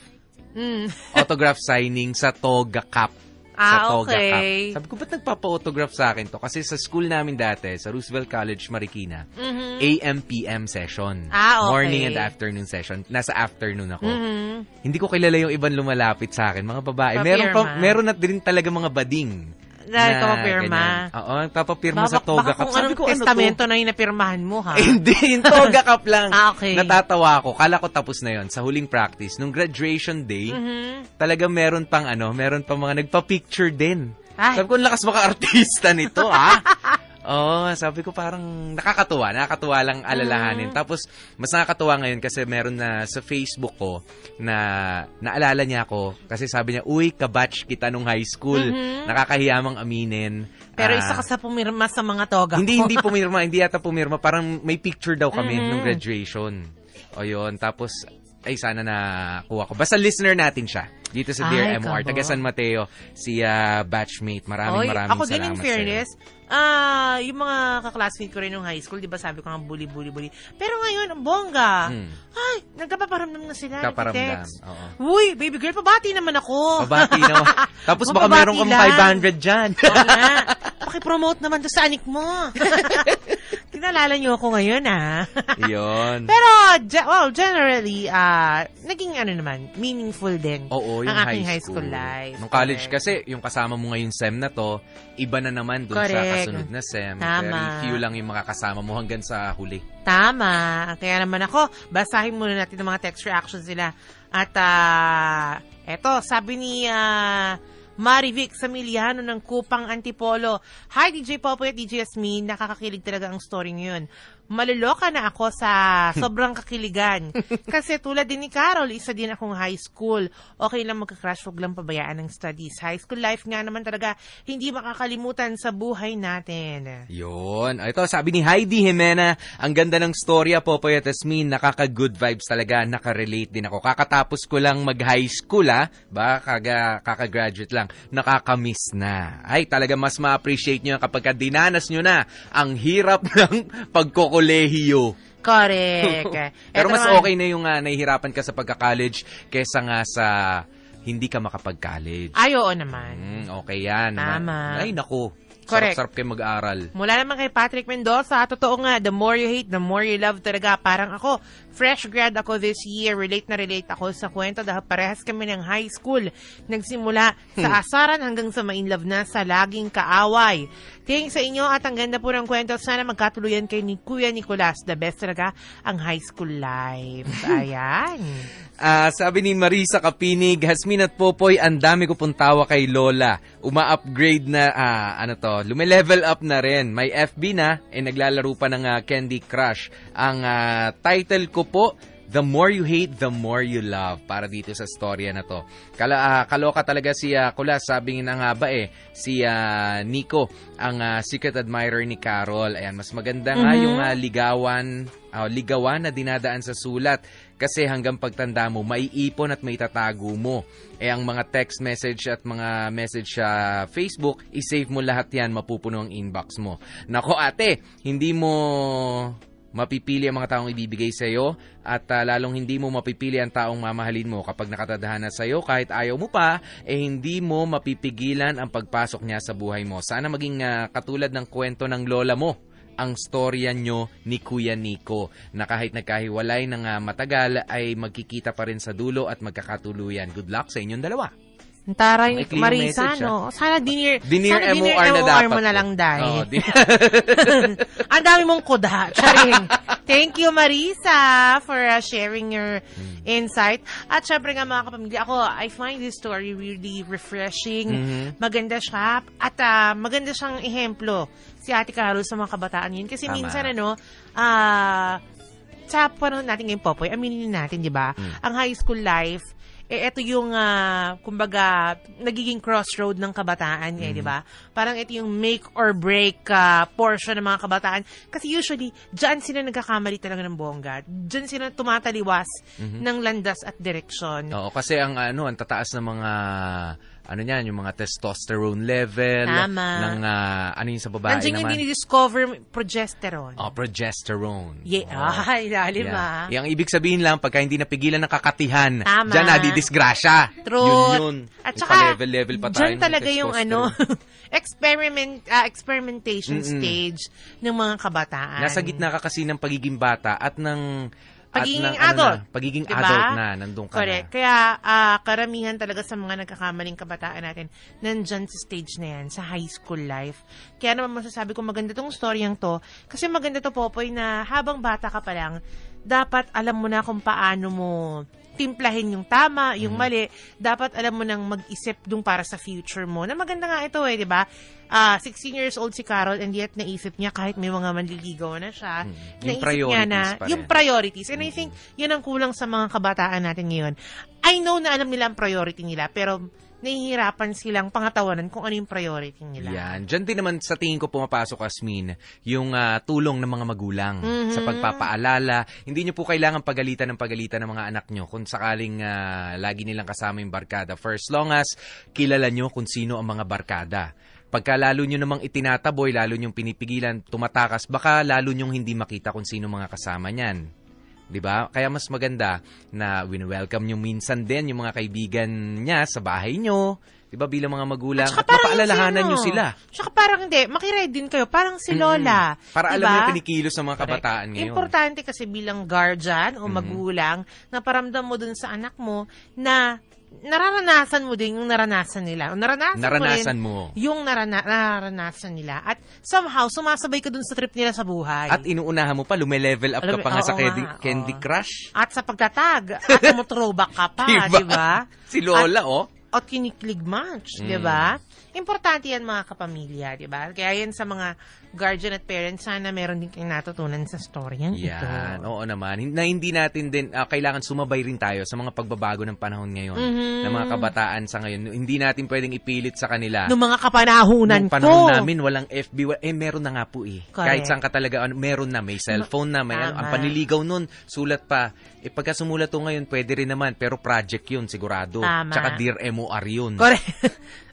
Autograph signing sa toga cap. Sa toga cap. Sabi ko, ba't nagpapa-autograph sa akin to? Kasi sa school namin dati, sa Roosevelt College, Marikina, AM-PM session. Morning and afternoon session. Nasa afternoon ako. Hindi ko kilala yung ibang lumalapit sa akin. Mga babae. Meron na din talaga mga bading. Nagpapapirma. Oo, nagpapapirma sa toga cap. Sabi ko, testamento na yung napirmahan mo, ha? Hindi, yung toga cap lang. Okay. Natatawa ako. Kala ko tapos na yon sa huling practice. Nung graduation day, talaga meron pang mga nagpa-picture din. Sabi ko, lakas maka-artista nito, ha? Sabi ko parang nakakatuwa lang alalahanin. Tapos, mas nakakatuwa ngayon kasi meron na sa Facebook ko na naalala niya ako kasi sabi niya, uy, kabatch kita nung high school. Nakakahiyamang aminin. Pero isa ka sa pumirma sa mga toga ko. Hindi yata pumirma. Parang may picture daw kami nung graduation. Yun. Tapos, sana nakuha ko. Basta listener natin siya. Dito sa Dear MOR. Taga San Mateo. Si batchmate. Maraming ako salamat din in fairness. Yung mga kaklasmate ko rin nung high school, di ba sabi ko nga bully. Pero ngayon, ang bongga. Ay, nagkapaparamdam na sila. Kaparamdam. Uy, baby girl, pabati naman ako. Pabati naman. Tapos baka meron kang 500 dyan. Oo nga. Pakipromote naman to sa anik mo. Kinalala niyo ako ngayon, Yun. Pero, generally, naging meaningful din ang aking high school life. Nung college kasi, yung kasama mo ngayon SEM na to, iba na naman dun sa kasunod na SEM. Tama. Very few lang yung makakasama mo hanggang sa huli. Tama. Kaya naman ako, basahin muna natin ang mga text reactions nila. At, eto, sabi ni Marivic Samiliano ng Kupang Antipolo. Hi, DJ Popoy at DJ Yasmin. Nakakakilig talaga ang story ngayon. Maluloka na ako sa sobrang kakiligan. Kasi tulad din ni Carol, isa din akong high school. Okay lang magka-crush, huwag lang pabayaan ng studies. High school life nga naman talaga hindi makakalimutan sa buhay natin. Yun. Ito, sabi ni Heidi Jimena, ang ganda ng storya, Popoy at Yasmin. Nakaka-good vibes talaga. Nakarelate din ako. Kakatapos ko lang mag-high school, kaka-graduate lang. Nakaka-miss na. Ay, talaga mas ma-appreciate nyo kapag dinanas nyo na ang hirap ng pagkukulitan kolehiyo. Correct. Pero mas okay na yung nahihirapan ka sa pagka-college kesa nga sa hindi ka makapag-college. Ay, oo naman. Okay yan. Tama. Ay, naku. Correct. Sarap kayo mag-aral. Mula naman kay Patrick Mendoza, totoo nga, the more you hate, the more you love talaga. Parang ako, fresh grad ako this year. Relate ako sa kwento dahil parehas kami ng high school. Nagsimula sa asaran hanggang sa ma-inlove na sa laging kaaway. Thanks sa inyo at ang ganda po ng kwento. Sana magkatuluyan kay ni Kuya Nicolas. The best talaga ang high school life. Ayan. Sabi ni Marisa Kapinig, Hasmin at Popoy, ang dami ko pong tawa kay Lola. Uma-upgrade na, lume-level up na rin. May FB na, naglalaro pa ng Candy Crush. Ang title ko po, The More You Hate, The More You Love. Para dito sa storya na to. Kaloka talaga si Kulas. Sabi nga nga ba si Nico, ang secret admirer ni Carol. Ayan, mas maganda nga yung ligawan na dinadaan sa sulat. Kasi hanggang pagtanda mo, maiipon at maitatago mo. Ang mga text message at mga message sa Facebook, isave mo lahat yan, mapupuno ang inbox mo. Nako ate, hindi mo mapipili ang mga taong ibibigay sa iyo at lalong hindi mo mapipili ang taong mamahalin mo kapag nakatadhana sa iyo kahit ayaw mo pa, hindi mo mapipigilan ang pagpasok niya sa buhay mo. Sana maging katulad ng kwento ng lola mo ang storya nyo ni Kuya Nico na kahit nagkahiwalay ng matagal ay magkikita pa rin sa dulo at magkakatuluyan. Good luck sa inyong dalawa. Taray ni Marisa, no? Sana dinner MOR na dapat mo na lang dahil. Ang dami mong kuda. Charing. Thank you, Marisa, for sharing your insight. At syempre nga mga kapamilya, I find this story really refreshing. Maganda siya. At maganda siyang ehemplo si Ate Carol sa mga kabataan yun. Kasi minsan, sa panahon natin ngayon, Popoy, aminin natin, di ba? Ang high school life, ito yung, kumbaga, nagiging crossroad ng kabataan di ba? Parang ito yung make or break portion ng mga kabataan. Kasi usually, dyan sila nagkakamali talaga ng bongga. Dyan sila tumataliwas ng landas at direksyon. Oo, kasi ang tataas ng mga yung mga testosterone level. Tama. Ng, yung sa babae nandiyan naman. Nandiyan yung discover progesterone. Progesterone. Yeah, ilalim Yung ibig sabihin lang, pagka hindi napigilan ng kakatihan, tama, dyan nadidisgrasya. True. Yun. At saka, level pa tayo dyan talaga yung experimentation stage ng mga kabataan. Nasa gitna ka kasi ng pagiging bata at ng pagiging adult. Pagiging diba? adult na, nandun ka correct. na. Kaya, karamihan talaga sa mga nagkakamaling kabataan natin, nandyan sa stage na yan, sa high school life. Kaya naman masasabi ko, maganda tong storyang to. Kasi maganda to, Popoy, na habang bata ka pa lang, dapat alam mo na kung paano mo timplahin yung tama, yung mali. Dapat alam mo nang mag-isip dun para sa future mo. Na maganda nga ito di ba? 16 years old si Carol and yet naisip niya kahit may mga manliligaw na siya. Yung priorities yung priorities. And I think yun ang kulang sa mga kabataan natin ngayon. I know na alam nila ang priority nila pero nahihirapan silang pangatawanan kung ano yung priority nila. Yan. Diyan din naman sa tingin ko pumapasok, Asmin, yung tulong ng mga magulang sa pagpapaalala. Hindi nyo po kailangan pagalitan ng mga anak nyo kung sakaling lagi nilang kasama yung barkada. For as long as kilala nyo kung sino ang mga barkada. Pagka lalo nyo namang itinataboy, lalo nyong pinipigilan, tumatakas, baka lalo nyong hindi makita kung sino mga kasama niyan. 'Di ba? Kaya mas maganda na wini-welcome nyo minsan din yung mga kaibigan niya sa bahay nyo. 'Di ba? Bilang mga magulang at mapaalalahanan nyo sila. Tsaka parang hindi, makiready din kayo. Parang si Lola. Para diba? alam mo yung pinikilos sa mga kabataan ngayon. Importante kasi bilang guardian o magulang na paramdam mo dun sa anak mo na nararanasan mo din yung naranasan nila. Naranasan mo yung naranasan nila. At somehow, sumasabay ka dun sa trip nila sa buhay. At inuunahan mo pa, lume-level up ka pa nga sa Candy Crush. At sa pagtatag. At throwback ka pa, di ba? Si Lola, At kiniklig match, di ba? Importante yan mga kapamilya, di ba? Kaya yan sa mga guardian at parents, sana meron din kayong natutunan sa storyan ito. Yan, oo naman. Na hindi natin din, kailangan sumabay rin tayo sa mga pagbabago ng panahon ngayon. Ng mga kabataan sa ngayon. Hindi natin pwedeng ipilit sa kanila. Noong mga kapanahunan ko. Panahon namin, walang FB. Meron na nga po Correct. Kahit saan ka talaga, meron na. May cellphone na. May, ang panliligaw nun, sulat pa. Pagka sumulat to ngayon, pwede rin naman. Pero project yun, sigurado. Tama. Tsaka Dear MOR yun. Correct.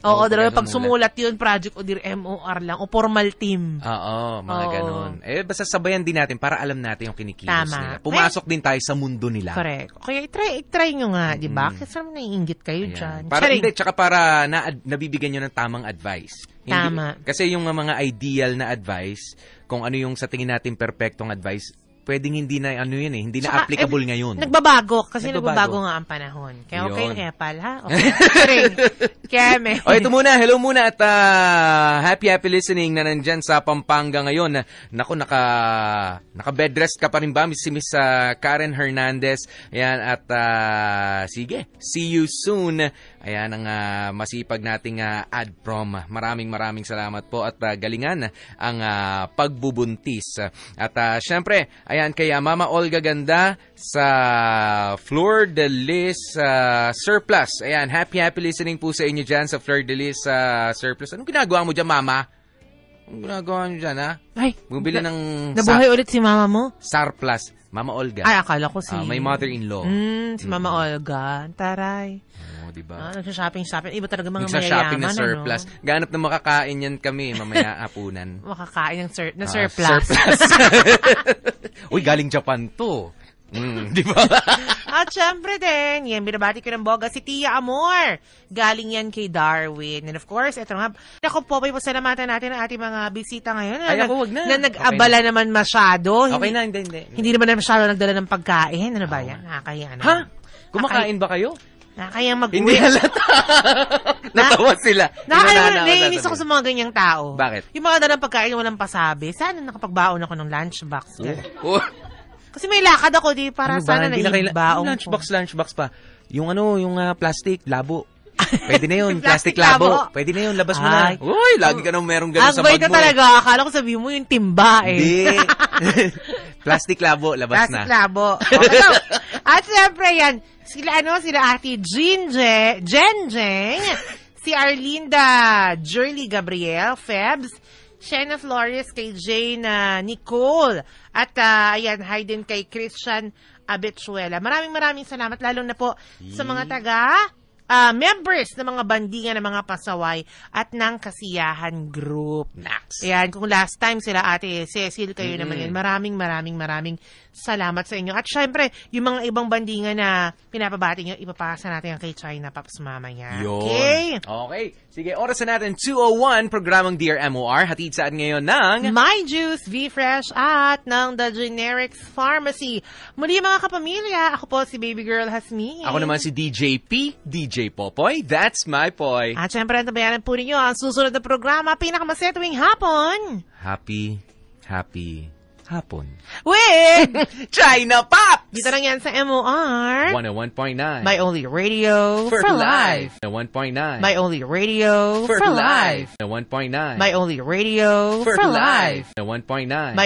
Oo, pag sumulat yun, project o Dear MOR lang. O formal team. Oo, mga ganun. Basta sabayan din natin para alam natin yung kinikilos nila. Pumasok din tayo sa mundo nila. Correct. Kaya try nyo nga, di ba? Kasi naiinggit kayo dyan. Tsaka para nabibigyan nyo ng tamang advice. Tama. Kasi yung mga ideal na advice, kung ano yung sa tingin natin perfectong advice, pwedeng hindi na hindi na applicable ngayon. Nagbabago kasi Nagbabago nga ang panahon. Kaya okay, Yun. kaya pala. Okay. Kaya ito muna. Hello muna at happy listening na nandyan sa Pampanga ngayon. Naku, naka-bed rest ka pa rin ba? Si Miss Karen Hernandez. Ayan, at sige, see you soon. Ayan ang masipag nating ad-prom. Maraming salamat po at galingan ang pagbubuntis. At syempre, ayan kay Mama Olga Ganda sa Fleur de Lis Surplus. Ayan, happy listening po sa inyo dyan sa Fleur de Lis Surplus. Anong ginagawa mo dyan, Mama? Anong ginagawa mo dyan, ha? Ay, bumili ng nabuhay ulit si Mama mo? Surplus. Mama Olga. Ay, akala ko si... my mother-in-law. Si Mama Olga. Taray. Diba? Nagsha-shopping. Iba talaga mga Nagsha-shopping mayayaman, na surplus. Ganap na makakain yan kami mamaya apunan. Makakain ng surplus. Uy, galing Japan to. Di ba? At syempre din, yan, binabati ko ng boga si Tia Amor. Galing yan kay Darwin. And of course, ito nga, naku po, pasalamatan natin ang ating mga bisita ngayon. Ay, ako, wag na. Na nag-abala okay naman masyado. Okay na, hindi. Hindi naman masyado nagdala ng pagkain. Ano ba yan? Nakakaya na. Ha? Kumakain ba kayo? Nakakaya mag-uwi. Hindi halata. Natawa sila. Naiinis ako sa mga ganyang tao. Bakit? Yung mga dalang pagkain walang pasabi. Sana nakapagbaon ako ng lunchbox. Kasi may lakad ako di para sana naibaon ko. Lunchbox pa. Yung plastic, labo. Pwede na yun, plastic labo. Pwede na yun, labas mo na. Uy, lagi ka nang merong gano'n sa bag mo. Agbay ka talaga. Akala ko sabihin mo yung timba Hindi. Plastic labo, labas na. Plastic labo. Okay, so, at siyempre yan, sila Ate Jenjeng, si Arlinda Jerly Gabriel, Febs, Shena Flores, kay Jane Nicole, at ayan, hi din kay Christian Abechuela. Maraming salamat, lalo na po sa mga members ng mga bandingan ng mga pasaway at ng Kasiyahan Group. Ayan, kung last time sila Ate Cecil, kayo naman yan. Maraming salamat sa inyo. At syempre, yung mga ibang bandingan na pinapabati nyo, ipapasa natin ang kay China Pops mamaya. Okay? Okay. Sige, oras na natin, 2:01, programang Dear MOR. Hatid sa atin ngayon ng My Juice, V-Fresh at ng The Generics Pharmacy. Muli mga kapamilya, ako po si Baby Girl Hasmin. Ako naman si DJ P, DJ Popoy. That's my boy. At syempre, nabayanan po ninyo ang susunod na programa, pinakamasetuwing hapon. Happy hapon. With China Pops! Dito lang yan sa MOR 101.9. My only radio for life. 101.9. My only radio for life. 101.9. My only radio for life. 101.9.